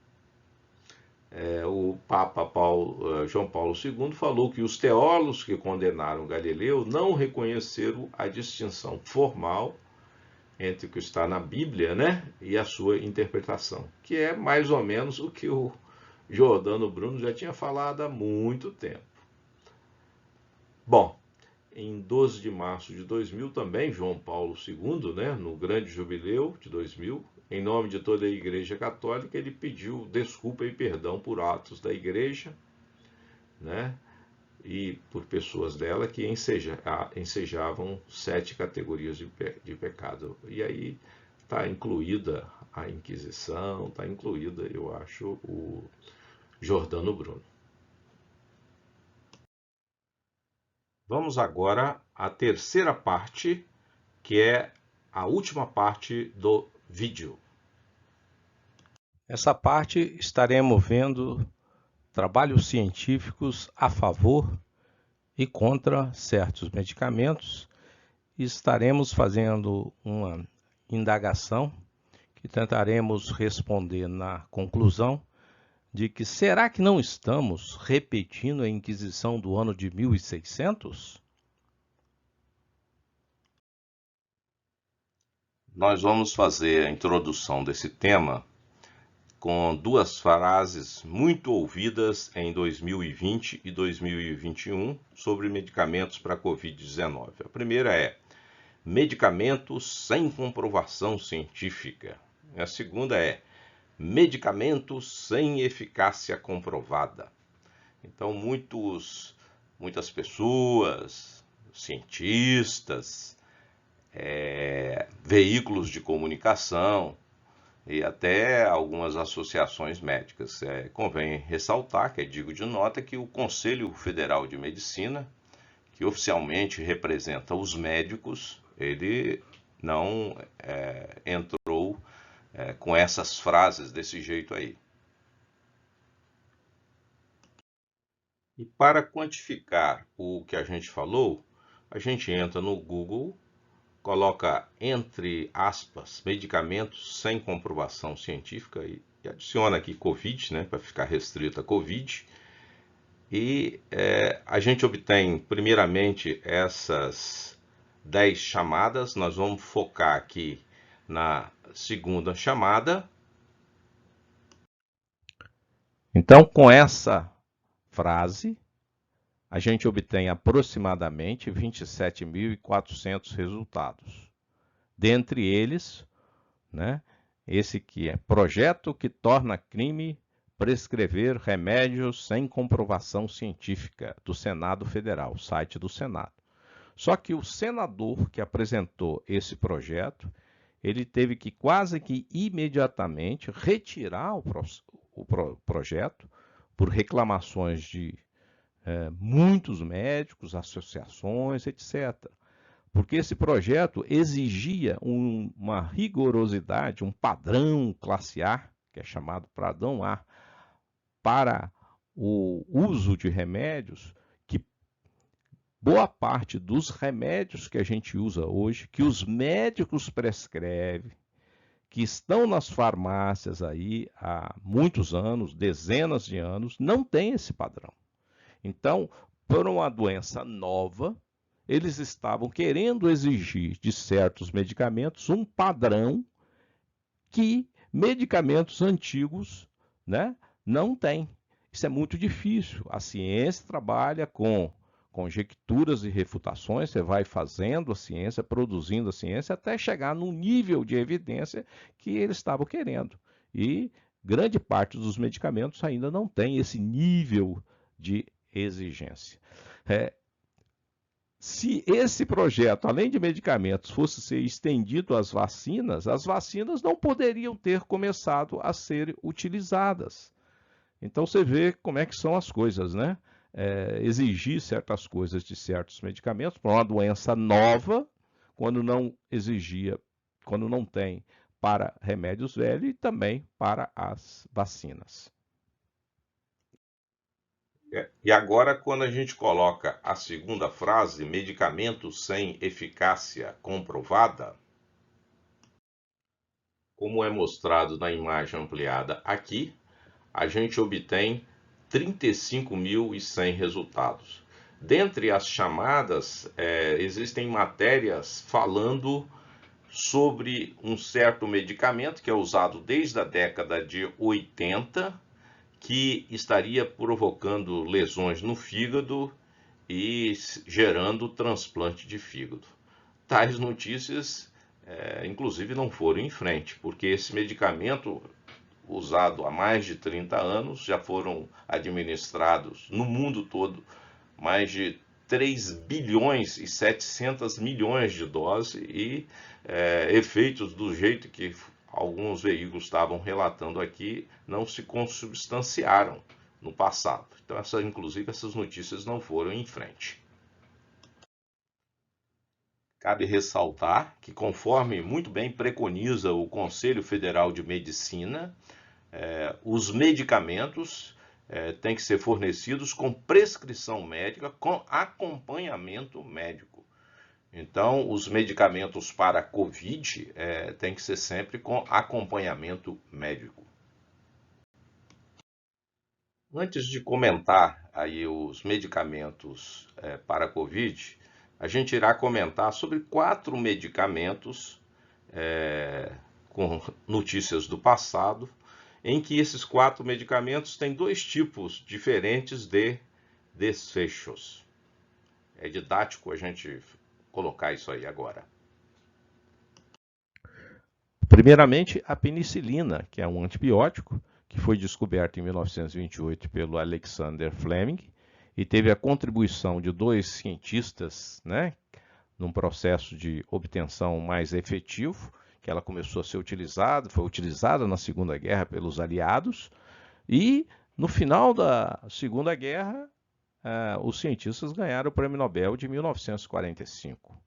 O Papa João Paulo II falou que os teólogos que condenaram Galileu não reconheceram a distinção formal entre o que está na Bíblia, né, e a sua interpretação, que é mais ou menos o que o Giordano Bruno já tinha falado há muito tempo. Bom, em 12 de março de 2000 também, João Paulo II, né, no grande jubileu de 2000, em nome de toda a Igreja Católica, ele pediu desculpa e perdão por atos da Igreja, né, e por pessoas dela que ensejavam 7 categorias de pecado. E aí está incluída a Inquisição, está incluída, eu acho, o Giordano Bruno. Vamos agora à terceira parte, que é a última parte do vídeo. Nessa parte estaremos vendo trabalhos científicos a favor e contra certos medicamentos, e estaremos fazendo uma indagação que tentaremos responder na conclusão de que será que não estamos repetindo a Inquisição do ano de 1600? Nós vamos fazer a introdução desse tema com duas frases muito ouvidas em 2020 e 2021 sobre medicamentos para Covid-19. A primeira é: medicamentos sem comprovação científica. A segunda é: medicamentos sem eficácia comprovada. Então, muitas pessoas, cientistas, veículos de comunicação e até algumas associações médicas. Convém ressaltar, que é digo de nota, que o Conselho Federal de Medicina, que oficialmente representa os médicos, ele não entrou com essas frases desse jeito aí. E para quantificar o que a gente falou, a gente entra no Google, coloca entre aspas medicamentos sem comprovação científica e adiciona aqui Covid, né, para ficar restrito a Covid. E a gente obtém primeiramente essas 10 chamadas. Nós vamos focar aqui na segunda chamada. Então, com essa frase, a gente obtém aproximadamente 27.400 resultados. Dentre eles, né, esse que é projeto que torna crime prescrever remédios sem comprovação científica, do Senado Federal, site do Senado. Só que o senador que apresentou esse projeto, ele teve que quase que imediatamente retirar o projeto por reclamações de muitos médicos, associações, etc. Porque esse projeto exigia uma rigorosidade, um padrão classe A, que é chamado padrão A, para o uso de remédios, que boa parte dos remédios que a gente usa hoje, que os médicos prescrevem, que estão nas farmácias aí há muitos anos, dezenas de anos, não tem esse padrão. Então, por uma doença nova, eles estavam querendo exigir de certos medicamentos um padrão que medicamentos antigos, né, não têm. Isso é muito difícil. A ciência trabalha com conjecturas e refutações, você vai fazendo a ciência, produzindo a ciência, até chegar no nível de evidência que eles estavam querendo. E grande parte dos medicamentos ainda não tem esse nível de exigência. Se esse projeto, além de medicamentos, fosse ser estendido às vacinas, as vacinas não poderiam ter começado a ser utilizadas. Então você vê como é que são as coisas, né? Exigir certas coisas de certos medicamentos para uma doença nova, quando não exigia, quando não tem para remédios velhos e também para as vacinas. E agora, quando a gente coloca a segunda frase, medicamentos sem eficácia comprovada, como é mostrado na imagem ampliada aqui, a gente obtém 35.100 resultados. Dentre as chamadas, existem matérias falando sobre um certo medicamento que é usado desde a década de 80, que estaria provocando lesões no fígado e gerando transplante de fígado. Tais notícias, inclusive, não foram em frente, porque esse medicamento, usado há mais de 30 anos, já foram administrados no mundo todo mais de 3 bilhões e 700 milhões de doses e efeitos do jeito que alguns veículos estavam relatando aqui não se consubstanciaram no passado. Então, inclusive, essas notícias não foram em frente. Cabe ressaltar que, conforme muito bem preconiza o Conselho Federal de Medicina, os medicamentos têm que ser fornecidos com prescrição médica, com acompanhamento médico. Então, os medicamentos para Covid têm que ser sempre com acompanhamento médico. Antes de comentar aí os medicamentos para Covid, a gente irá comentar sobre 4 medicamentos com notícias do passado em que esses 4 medicamentos têm 2 tipos diferentes de desfechos. É didático a gente colocar isso aí agora. Primeiramente, a penicilina, que é um antibiótico, que foi descoberto em 1928 pelo Alexander Fleming e teve a contribuição de 2 cientistas, né, num processo de obtenção mais efetivo, que ela começou a ser utilizada, foi utilizada na Segunda Guerra pelos aliados, e no final da Segunda Guerra, os cientistas ganharam o Prêmio Nobel de 1945.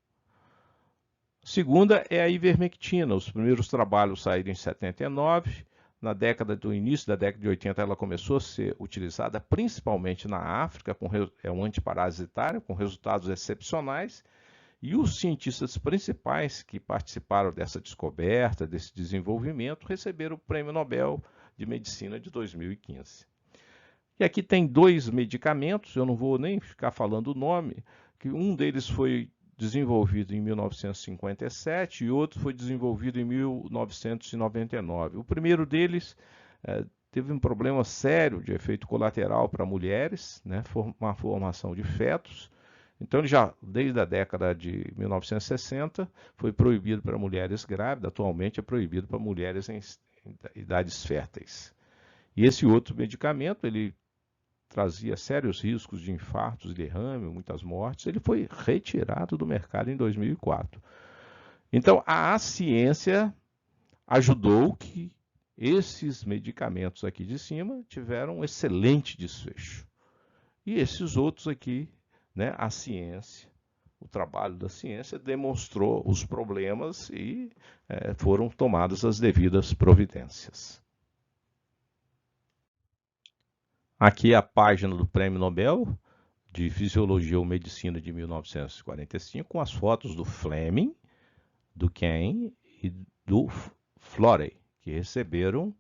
Segunda é a ivermectina. Os primeiros trabalhos saíram em 79. No início da década de 80, ela começou a ser utilizada principalmente na África, é um antiparasitário, com resultados excepcionais. E os cientistas principais que participaram dessa descoberta, desse desenvolvimento, receberam o Prêmio Nobel de Medicina de 2015. E aqui tem 2 medicamentos, eu não vou nem ficar falando o nome, que um deles foi desenvolvido em 1957 e outro foi desenvolvido em 1999. O primeiro deles teve um problema sério de efeito colateral para mulheres, né, uma formação de fetos. Então, ele já, desde a década de 1960, foi proibido para mulheres grávidas, atualmente é proibido para mulheres em idades férteis. E esse outro medicamento, ele trazia sérios riscos de infartos, derrame, muitas mortes, ele foi retirado do mercado em 2004. Então, a ciência ajudou que esses medicamentos aqui de cima tiveram um excelente desfecho. E esses outros aqui, né, a ciência, o trabalho da ciência demonstrou os problemas e foram tomadas as devidas providências. Aqui é a página do Prêmio Nobel de Fisiologia ou Medicina de 1945, com as fotos do Fleming, do Kane e do Florey, que receberam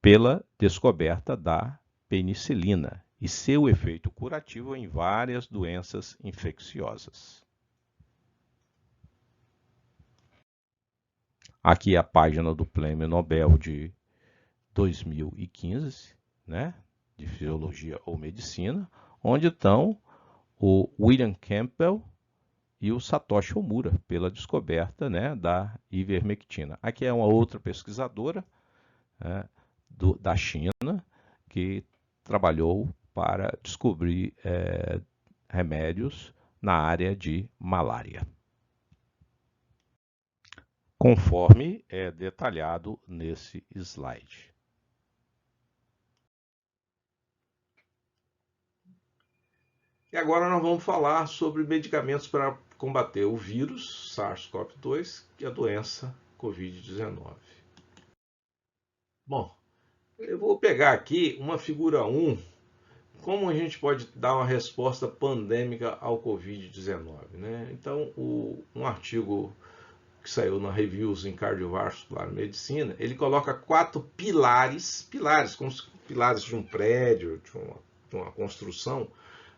pela descoberta da penicilina e seu efeito curativo em várias doenças infecciosas. Aqui é a página do Prêmio Nobel de 2015, né, de Fisiologia ou Medicina, onde estão o William Campbell e o Satoshi Omura, pela descoberta, né, da ivermectina. Aqui é uma outra pesquisadora, né, da China, que trabalhou para descobrir remédios na área de malária, conforme é detalhado nesse slide. E agora nós vamos falar sobre medicamentos para combater o vírus SARS-CoV-2 e a doença Covid-19. Bom, eu vou pegar aqui uma figura 1, como a gente pode dar uma resposta pandêmica ao Covid-19, né? Então, um artigo que saiu na Reviews in Cardiovascular Medicine, ele coloca 4 pilares, como pilares de um prédio, de uma construção,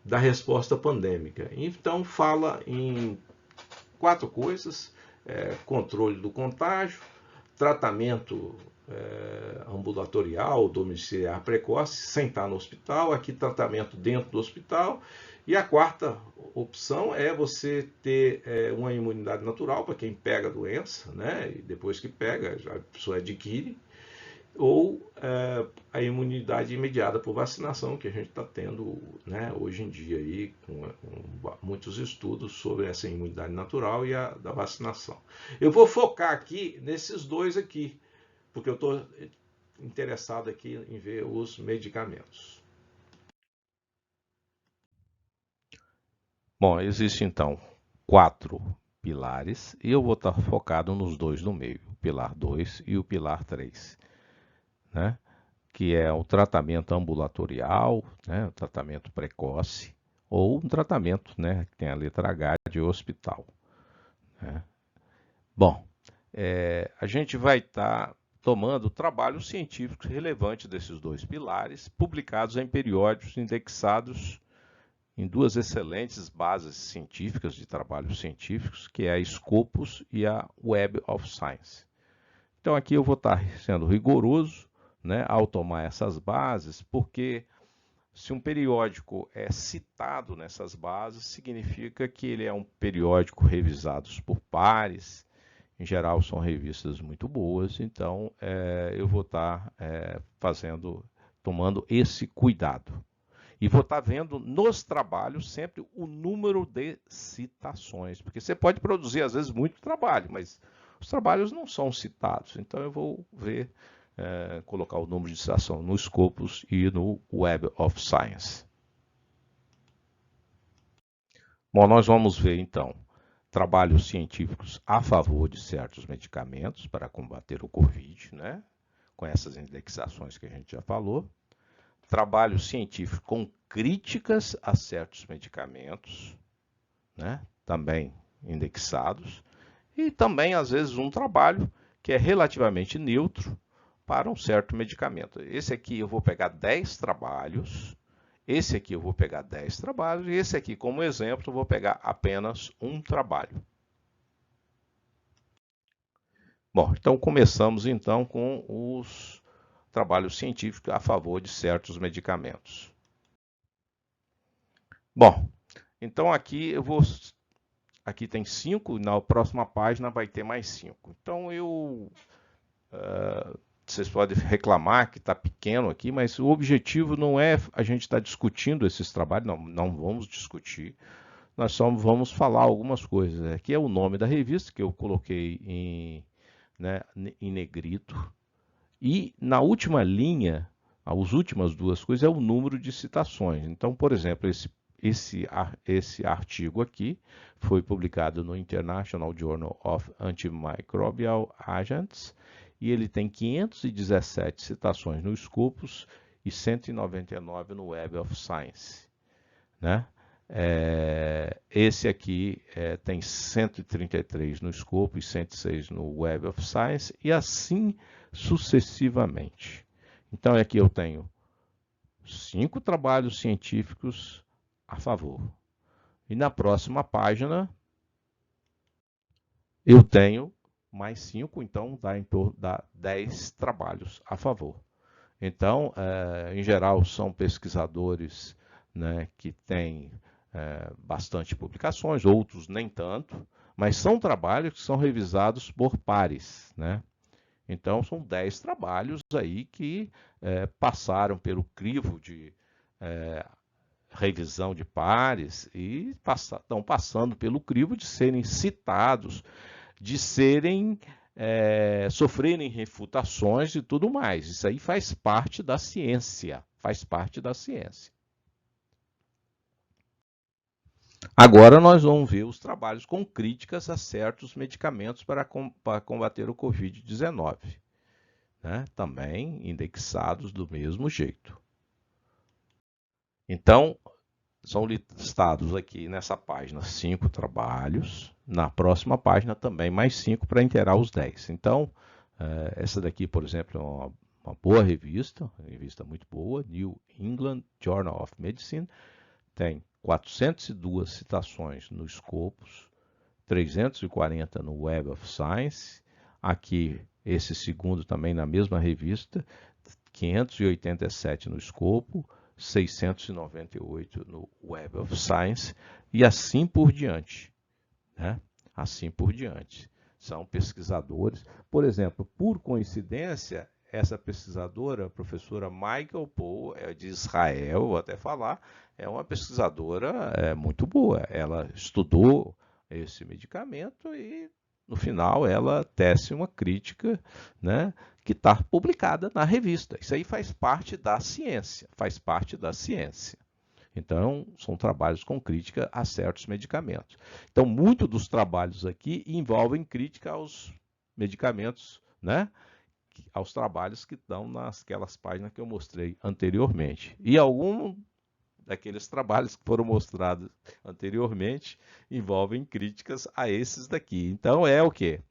da resposta pandêmica. Então, fala em 4 coisas: controle do contágio, tratamento ambulatorial, domiciliar precoce, sem estar no hospital, aqui tratamento dentro do hospital, e a 4ª opção é você ter uma imunidade natural para quem pega a doença, né? E depois que pega, a pessoa adquire, ou a imunidade imediata por vacinação, que a gente está tendo, né, hoje em dia aí, com muitos estudos sobre essa imunidade natural e a da vacinação. Eu vou focar aqui nesses 2 aqui, porque eu estou interessado aqui em ver os medicamentos. Bom, existem então 4 pilares e eu vou estar focado nos 2 do meio, o pilar 2 e o pilar 3. Né, que é o tratamento ambulatorial, né, o tratamento precoce, ou um tratamento, né, que tem a letra H de hospital. Né. Bom, a gente vai estar tomando trabalhos científicos relevantes desses 2 pilares, publicados em periódicos indexados em 2 excelentes bases científicas de trabalhos científicos, que é a Scopus e a Web of Science. Então aqui eu vou estar sendo rigoroso, né, ao tomar essas bases, porque se um periódico é citado nessas bases, significa que ele é um periódico revisado por pares. Em geral, são revistas muito boas, então eu vou estar tomando esse cuidado. E vou estar vendo nos trabalhos sempre o número de citações, porque você pode produzir, às vezes, muito trabalho, mas os trabalhos não são citados. Então, eu vou ver, colocar o número de citação no Scopus e no Web of Science. Bom, nós vamos ver, então, trabalhos científicos a favor de certos medicamentos para combater o Covid, né? Com essas indexações que a gente já falou. Trabalho científico com críticas a certos medicamentos, né? Também indexados. E também, às vezes, um trabalho que é relativamente neutro para um certo medicamento. Esse aqui eu vou pegar 10 trabalhos, esse aqui eu vou pegar 10 trabalhos, e esse aqui, como exemplo, eu vou pegar apenas um trabalho. Bom, então começamos então com os trabalhos científicos a favor de certos medicamentos. Bom, então aqui aqui tem 5, na próxima página vai ter mais 5. Então vocês podem reclamar que está pequeno aqui, mas o objetivo não é a gente estar discutindo esses trabalhos, não vamos discutir. Nós só vamos falar algumas coisas. Aqui é o nome da revista que eu coloquei em negrito. E na última linha, as últimas duas coisas, é o número de citações. Então, por exemplo, esse artigo aqui foi publicado no International Journal of Antimicrobial Agents e ele tem 517 citações no Scopus e 199 no Web of Science, né? Esse aqui tem 133 no Scopus e 106 no Web of Science e assim sucessivamente. Então aqui eu tenho 5 trabalhos científicos a favor. E na próxima página eu tenho mais 5, então dá em torno de 10 trabalhos a favor. Então, em geral, são pesquisadores, né, que têm bastante publicações, outros nem tanto, mas são trabalhos que são revisados por pares, né? Então, são 10 trabalhos aí que passaram pelo crivo de revisão de pares e estão passando pelo crivo de serem citados, de serem sofrerem refutações e tudo mais. Isso aí faz parte da ciência, faz parte da ciência. Agora nós vamos ver os trabalhos com críticas a certos medicamentos para combater o Covid-19, né? Também indexados do mesmo jeito. Então, são listados aqui nessa página 5 trabalhos, na próxima página também mais 5 para inteirar os 10. Então, essa daqui, por exemplo, é uma boa revista muito boa, New England Journal of Medicine, tem 402 citações no Scopus, 340 no Web of Science, aqui esse segundo também na mesma revista, 587 no Scopus, 698 no Web of Science e assim por diante, né? Assim por diante. São pesquisadores, por exemplo, por coincidência, essa pesquisadora, a professora Michael Pohl, de Israel, vou até falar, é uma pesquisadora muito boa. Ela estudou esse medicamento e, no final, ela tece uma crítica, né, que está publicada na revista. Isso aí faz parte da ciência, faz parte da ciência. Então, são trabalhos com crítica a certos medicamentos. Então, muito dos trabalhos aqui envolvem crítica aos medicamentos, né? Aos trabalhos que estão naquelas páginas que eu mostrei anteriormente. E algum daqueles trabalhos que foram mostrados anteriormente envolvem críticas a esses daqui. Então, é o quê?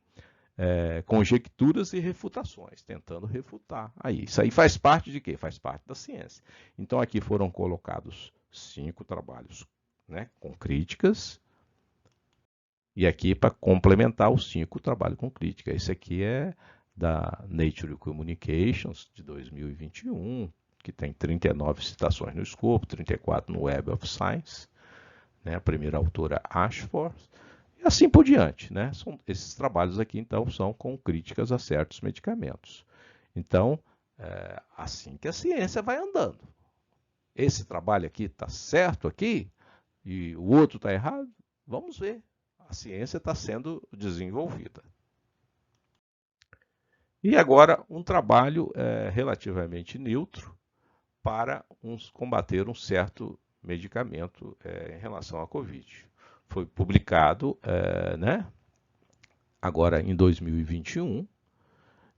Conjecturas e refutações, tentando refutar. Isso aí faz parte de quê? Faz parte da ciência. Então, aqui foram colocados 5 trabalhos, né, com críticas, e aqui para complementar os 5 trabalhos com crítica. Esse aqui é da Nature Communications de 2021, que tem 39 citações no escopo, 34 no Web of Science, né? A primeira autora Ashford, e assim por diante, né? Esses trabalhos aqui, então, são com críticas a certos medicamentos. Então, assim que a ciência vai andando. Esse trabalho aqui está certo aqui e o outro está errado? Vamos ver. A ciência está sendo desenvolvida. E agora um trabalho relativamente neutro para combater um certo medicamento em relação à Covid. Foi publicado né, agora em 2021,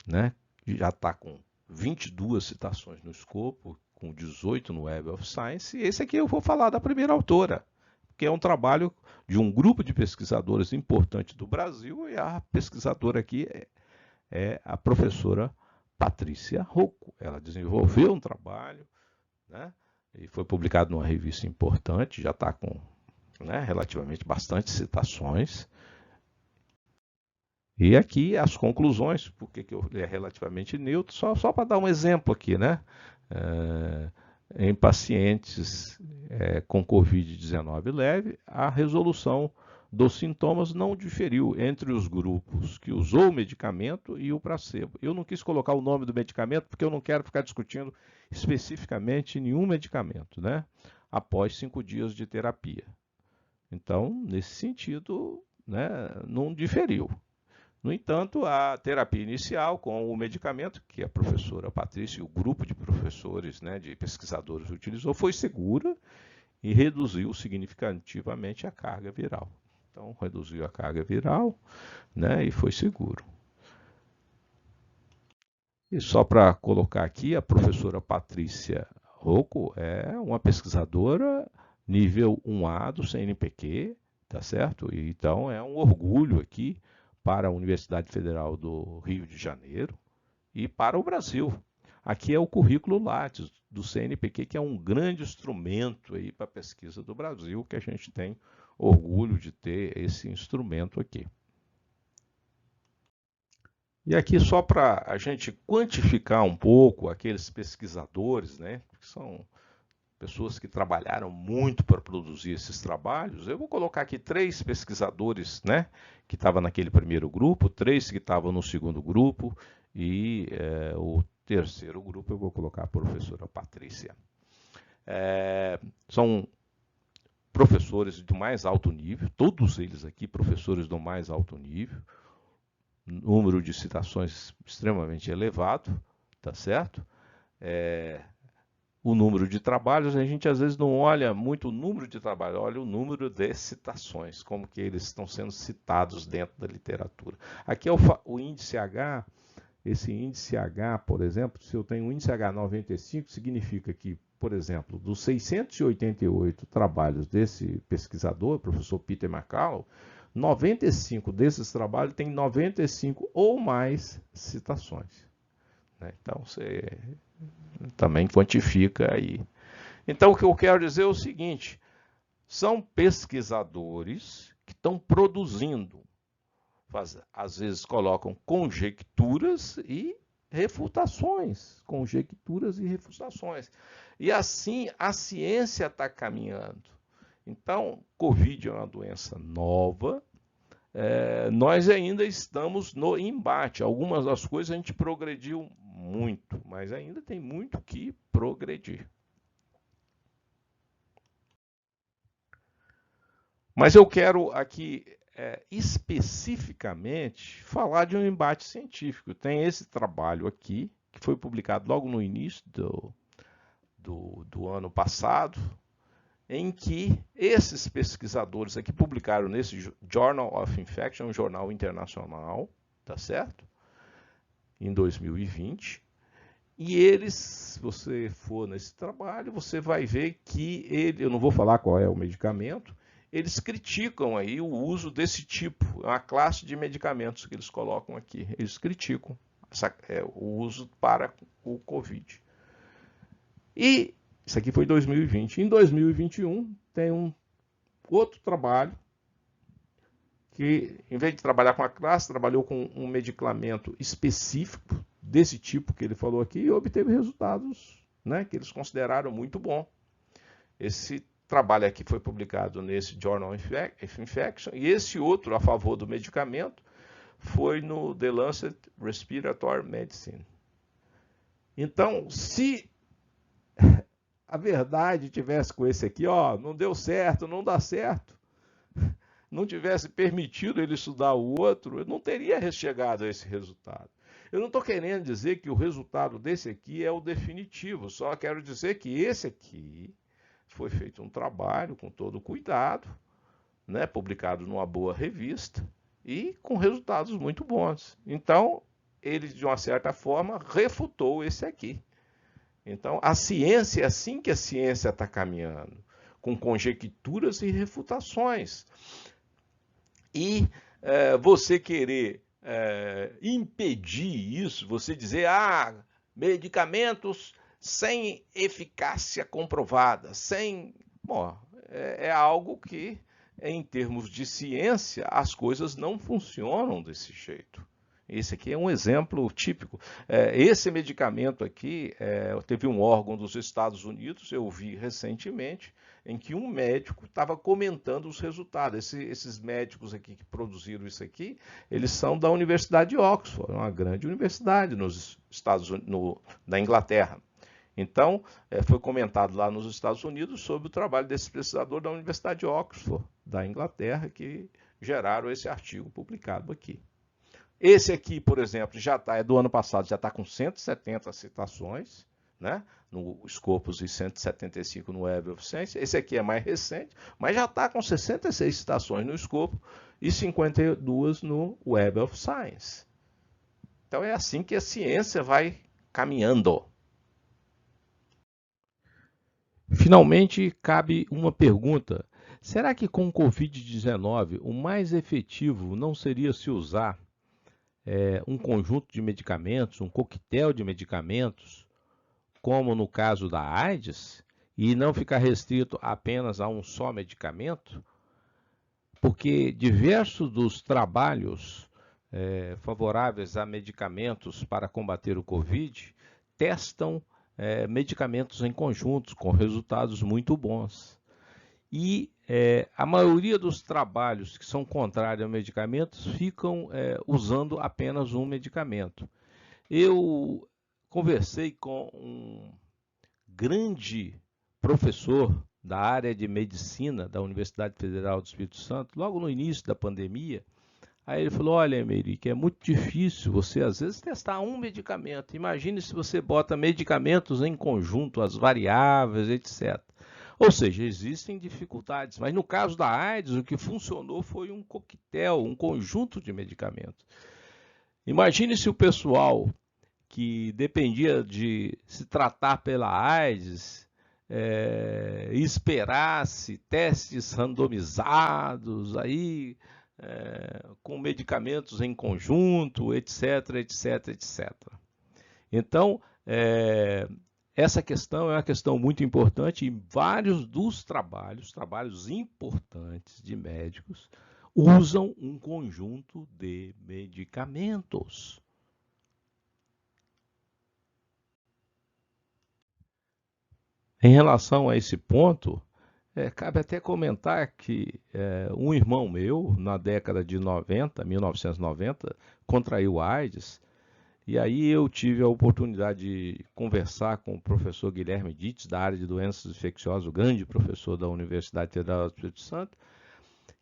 né, já está com 22 citações no escopo, com 18 no Web of Science, e esse aqui eu vou falar da primeira autora, que é um trabalho de um grupo de pesquisadores importante do Brasil, e a pesquisadora aqui é a professora Patrícia Rocco. Ela desenvolveu um trabalho, né, e foi publicado numa revista importante, já está com relativamente bastante citações. E aqui as conclusões, porque ele é relativamente neutro, só para dar um exemplo aqui, né? Em pacientes com Covid-19 leve, a resolução dos sintomas não diferiu entre os grupos que usou o medicamento e o placebo. Eu não quis colocar o nome do medicamento porque eu não quero ficar discutindo especificamente nenhum medicamento, né? Após 5 dias de terapia. Então, nesse sentido, né, não diferiu. No entanto, a terapia inicial com o medicamento que a professora Patrícia e o grupo de professores, né, de pesquisadores utilizou, foi segura e reduziu significativamente a carga viral. Então, reduziu a carga viral, né, e foi seguro. E só para colocar aqui, a professora Patrícia Rocco é uma pesquisadora nível 1A do CNPq, tá certo? E, então, é um orgulho aqui para a Universidade Federal do Rio de Janeiro e para o Brasil. Aqui é o currículo Lattes do CNPq, que é um grande instrumento aí para a pesquisa do Brasil, que a gente tem orgulho de ter esse instrumento aqui. E aqui só para a gente quantificar um pouco aqueles pesquisadores, né, que são pessoas que trabalharam muito para produzir esses trabalhos. Eu vou colocar aqui 3 pesquisadores, né, que estavam naquele primeiro grupo, 3 que estavam no segundo grupo e o terceiro grupo eu vou colocar a professora Patrícia. São professores do mais alto nível, todos eles aqui professores do mais alto nível, número de citações extremamente elevado, tá certo? O número de trabalhos, a gente às vezes não olha muito o número de trabalhos, olha o número de citações, como que eles estão sendo citados dentro da literatura. Aqui é o índice H, esse índice H, por exemplo, se eu tenho um índice H 95, significa que, por exemplo, dos 688 trabalhos desse pesquisador, professor Peter McCallum, 95 desses trabalhos têm 95 ou mais citações. Então, você também quantifica aí. Então, o que eu quero dizer é o seguinte: são pesquisadores que estão produzindo, às vezes colocam conjecturas e refutações, conjecturas e refutações. E assim a ciência está caminhando. Então, Covid é uma doença nova, nós ainda estamos no embate. Algumas das coisas a gente progrediu muito, mas ainda tem muito que progredir. Mas eu quero aqui especificamente falar de um embate científico. Tem esse trabalho aqui, que foi publicado logo no início do ano passado, em que esses pesquisadores aqui publicaram nesse Journal of Infection, um jornal internacional, tá certo? Em 2020. E eles, se você for nesse trabalho, você vai ver que eu não vou falar qual é o medicamento, eles criticam aí o uso desse tipo, é uma classe de medicamentos que eles colocam aqui. Eles criticam o uso para o Covid. E isso aqui foi em 2020. Em 2021 tem um outro trabalho que, em vez de trabalhar com a classe, trabalhou com um medicamento específico, desse tipo que ele falou aqui, e obteve resultados, né, que eles consideraram muito bom. Esse trabalho aqui foi publicado nesse Journal of Infection, e esse outro, a favor do medicamento, foi no The Lancet Respiratory Medicine. Então, se a verdade tivesse com esse aqui, ó, não deu certo, não dá certo, não tivesse permitido ele estudar o outro, eu não teria chegado a esse resultado. Eu não estou querendo dizer que o resultado desse aqui é o definitivo, só quero dizer que esse aqui foi feito um trabalho com todo cuidado, né, publicado numa boa revista e com resultados muito bons. Então, ele, de uma certa forma, refutou esse aqui. Então, a ciência é assim que a ciência está caminhando, com conjecturas e refutações. E você querer impedir isso, você dizer, medicamentos sem eficácia comprovada, Bom, é algo que, em termos de ciência, as coisas não funcionam desse jeito. Esse aqui é um exemplo típico. Esse medicamento aqui, teve um órgão dos Estados Unidos, eu vi recentemente, em que um médico estava comentando os resultados. Esses médicos aqui que produziram isso aqui, eles são da Universidade de Oxford, uma grande universidade nos Estados Unidos, da Inglaterra. Então, foi comentado lá nos Estados Unidos sobre o trabalho desse pesquisador da Universidade de Oxford, da Inglaterra, que geraram esse artigo publicado aqui. Esse aqui, por exemplo, é do ano passado, já está com 170 citações, né? No Scopus e 175 no Web of Science. Esse aqui é mais recente, mas já está com 66 citações no Scopus e 52 no Web of Science. Então é assim que a ciência vai caminhando. Finalmente, cabe uma pergunta. Será que com o Covid-19 o mais efetivo não seria se usar um conjunto de medicamentos, um coquetel de medicamentos, como no caso da AIDS, e não ficar restrito apenas a um só medicamento? Porque diversos dos trabalhos favoráveis a medicamentos para combater o Covid testam medicamentos em conjuntos, com resultados muito bons. E a maioria dos trabalhos que são contrários a medicamentos ficam usando apenas um medicamento. Eu conversei com um grande professor da área de medicina da Universidade Federal do Espírito Santo, logo no início da pandemia. Aí ele falou, olha, Emery, é muito difícil você, às vezes, testar um medicamento. Imagine se você bota medicamentos em conjunto, as variáveis, etc. Ou seja, existem dificuldades, mas no caso da AIDS, o que funcionou foi um coquetel, um conjunto de medicamentos. Imagine se o pessoal que dependia de se tratar pela AIDS esperasse testes randomizados, aí, com medicamentos em conjunto, etc, etc, etc. Então, essa questão é uma questão muito importante e vários dos trabalhos importantes de médicos, usam um conjunto de medicamentos. Em relação a esse ponto, cabe até comentar que um irmão meu, na década de 1990, contraiu AIDS. E aí eu tive a oportunidade de conversar com o professor Guilherme Dietz, da área de doenças infecciosas, o grande professor da Universidade Federal do Espírito Santo,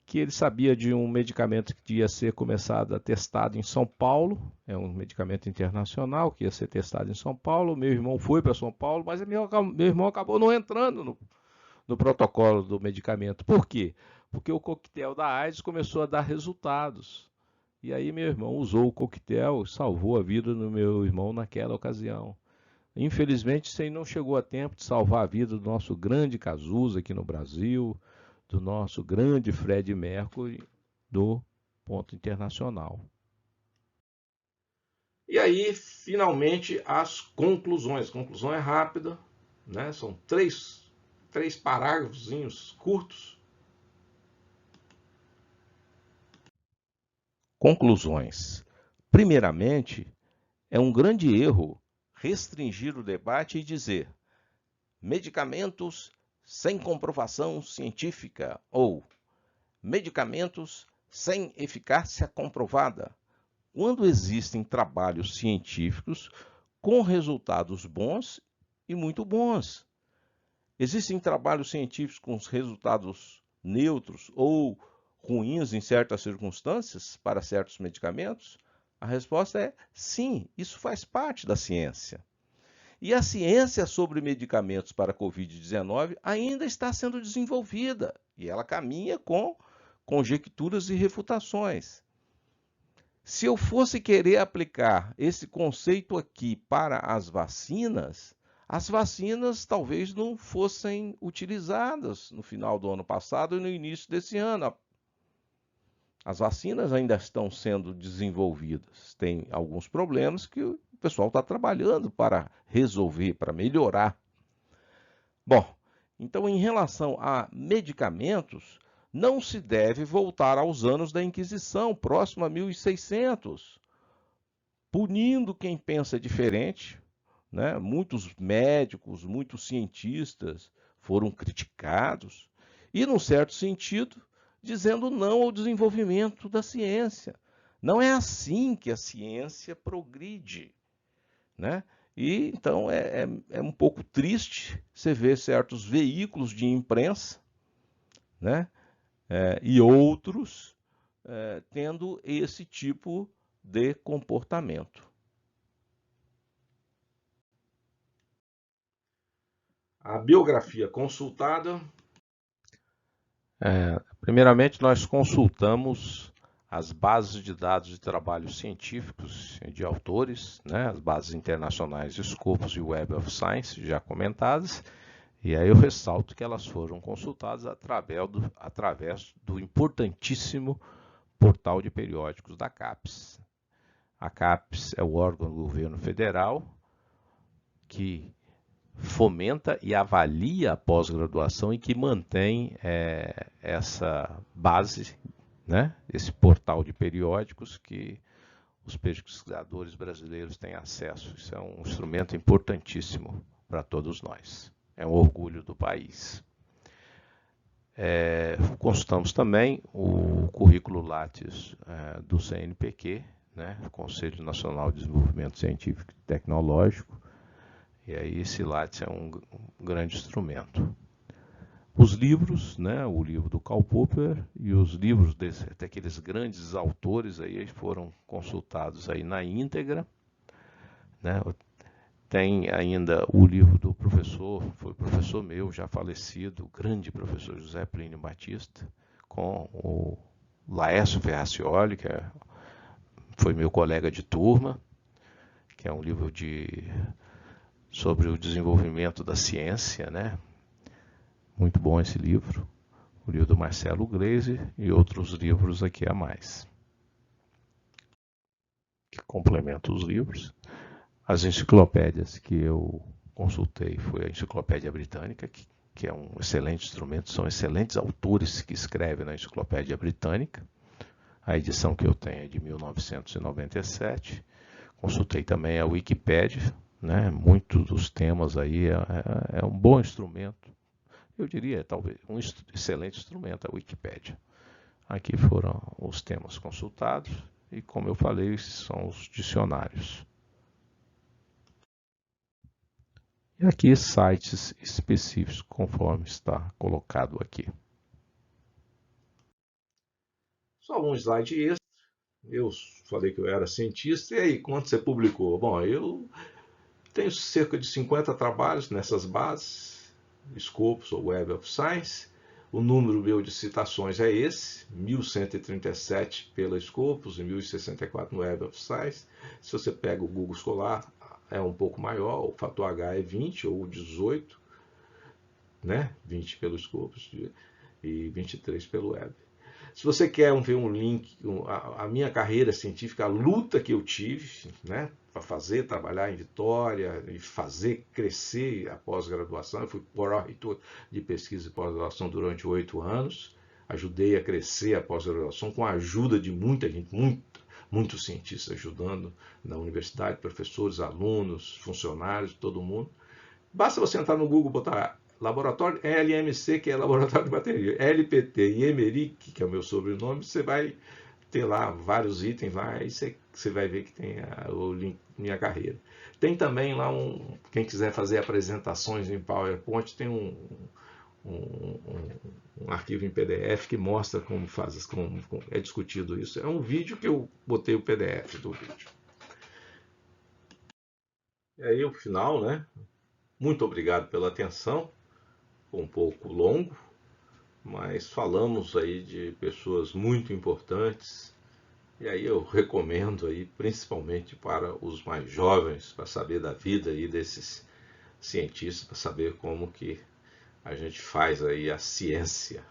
que ele sabia de um medicamento que ia ser começado a testado em São Paulo, é um medicamento internacional que ia ser testado em São Paulo. Meu irmão foi para São Paulo, mas meu irmão acabou não entrando no protocolo do medicamento. Por quê? Porque o coquetel da AIDS começou a dar resultados. E aí meu irmão usou o coquetel, salvou a vida do meu irmão naquela ocasião. Infelizmente, isso aí não chegou a tempo de salvar a vida do nosso grande Cazuza aqui no Brasil, do nosso grande Fred Mercury, do ponto internacional. E aí, finalmente, as conclusões. A conclusão é rápida, né? São três parágrafozinhos curtos. Conclusões. Primeiramente, é um grande erro restringir o debate e dizer medicamentos sem comprovação científica ou medicamentos sem eficácia comprovada, quando existem trabalhos científicos com resultados bons e muito bons. Existem trabalhos científicos com resultados neutros ou ruins em certas circunstâncias para certos medicamentos? A resposta é sim, isso faz parte da ciência. E a ciência sobre medicamentos para a Covid-19 ainda está sendo desenvolvida e ela caminha com conjecturas e refutações. Se eu fosse querer aplicar esse conceito aqui para as vacinas talvez não fossem utilizadas no final do ano passado e no início desse ano. As vacinas ainda estão sendo desenvolvidas. Tem alguns problemas que o pessoal está trabalhando para resolver, para melhorar. Bom, então em relação a medicamentos, não se deve voltar aos anos da Inquisição, próximo a 1600, punindo quem pensa diferente, né? Muitos médicos, muitos cientistas foram criticados e, num certo sentido, dizendo não ao desenvolvimento da ciência. Não é assim que a ciência progride, né? E então é um pouco triste você ver certos veículos de imprensa, né? E outros tendo esse tipo de comportamento. A biografia consultada. Primeiramente, nós consultamos as bases de dados de trabalhos científicos de autores, né, as bases internacionais Scopus e Web of Science, já comentadas, e aí eu ressalto que elas foram consultadas através do importantíssimo portal de periódicos da CAPES. A CAPES é o órgão do governo federal que fomenta e avalia a pós-graduação e que mantém essa base, né, esse portal de periódicos que os pesquisadores brasileiros têm acesso. Isso é um instrumento importantíssimo para todos nós. É um orgulho do país. Consultamos também o currículo Lattes do CNPq, né, Conselho Nacional de Desenvolvimento Científico e Tecnológico. E aí esse Lattes é um grande instrumento. Os livros, né, o livro do Karl Popper e os livros daqueles grandes autores aí foram consultados aí na íntegra, né? Tem ainda o livro do foi professor meu, já falecido, o grande professor José Plínio Batista, com o Laércio Ferracioli, que foi meu colega de turma, que é um livro sobre o desenvolvimento da ciência, né? Muito bom esse livro. O livro do Marcelo Gleisi e outros livros aqui a mais, que complementam os livros. As enciclopédias que eu consultei foi a Enciclopédia Britânica, que é um excelente instrumento, são excelentes autores que escrevem na Enciclopédia Britânica. A edição que eu tenho é de 1997. Consultei também a Wikipédia, né? Muitos dos temas aí é um bom instrumento. Eu diria, talvez, um excelente instrumento, a Wikipédia. Aqui foram os temas consultados e, como eu falei, são os dicionários. E aqui sites específicos, conforme está colocado aqui. Só um slide extra. Eu falei que eu era cientista, e aí, quanto você publicou? Bom, eu tenho cerca de 50 trabalhos nessas bases, Scopus ou Web of Science. O número meu de citações é esse, 1137 pela Scopus e 1064 no Web of Science. Se você pega o Google Scholar, é um pouco maior, o fator H é 20 ou 18, né? 20 pelo Scopus e 23 pelo Web. Se você quer ver um link, a minha carreira científica, a luta que eu tive, né, para trabalhar em Vitória e fazer crescer a pós-graduação, eu fui pró-reitor de pesquisa e pós-graduação durante 8 anos, ajudei a crescer a pós-graduação com a ajuda de muita gente, muitos cientistas ajudando na universidade, professores, alunos, funcionários, todo mundo. Basta você entrar no Google, botar laboratório LMC, que é laboratório de bateria, LPT e Emeric, que é o meu sobrenome, você vai ter lá vários itens lá e você vai ver que tem o link minha carreira. Tem também lá quem quiser fazer apresentações em PowerPoint, tem um arquivo em PDF que mostra como é discutido isso. É um vídeo que eu botei o PDF do vídeo. E aí o final, né? Muito obrigado pela atenção. Foi um pouco longo, mas falamos aí de pessoas muito importantes. E aí eu recomendo aí, principalmente para os mais jovens, para saber da vida aí desses cientistas, para saber como que a gente faz aí a ciência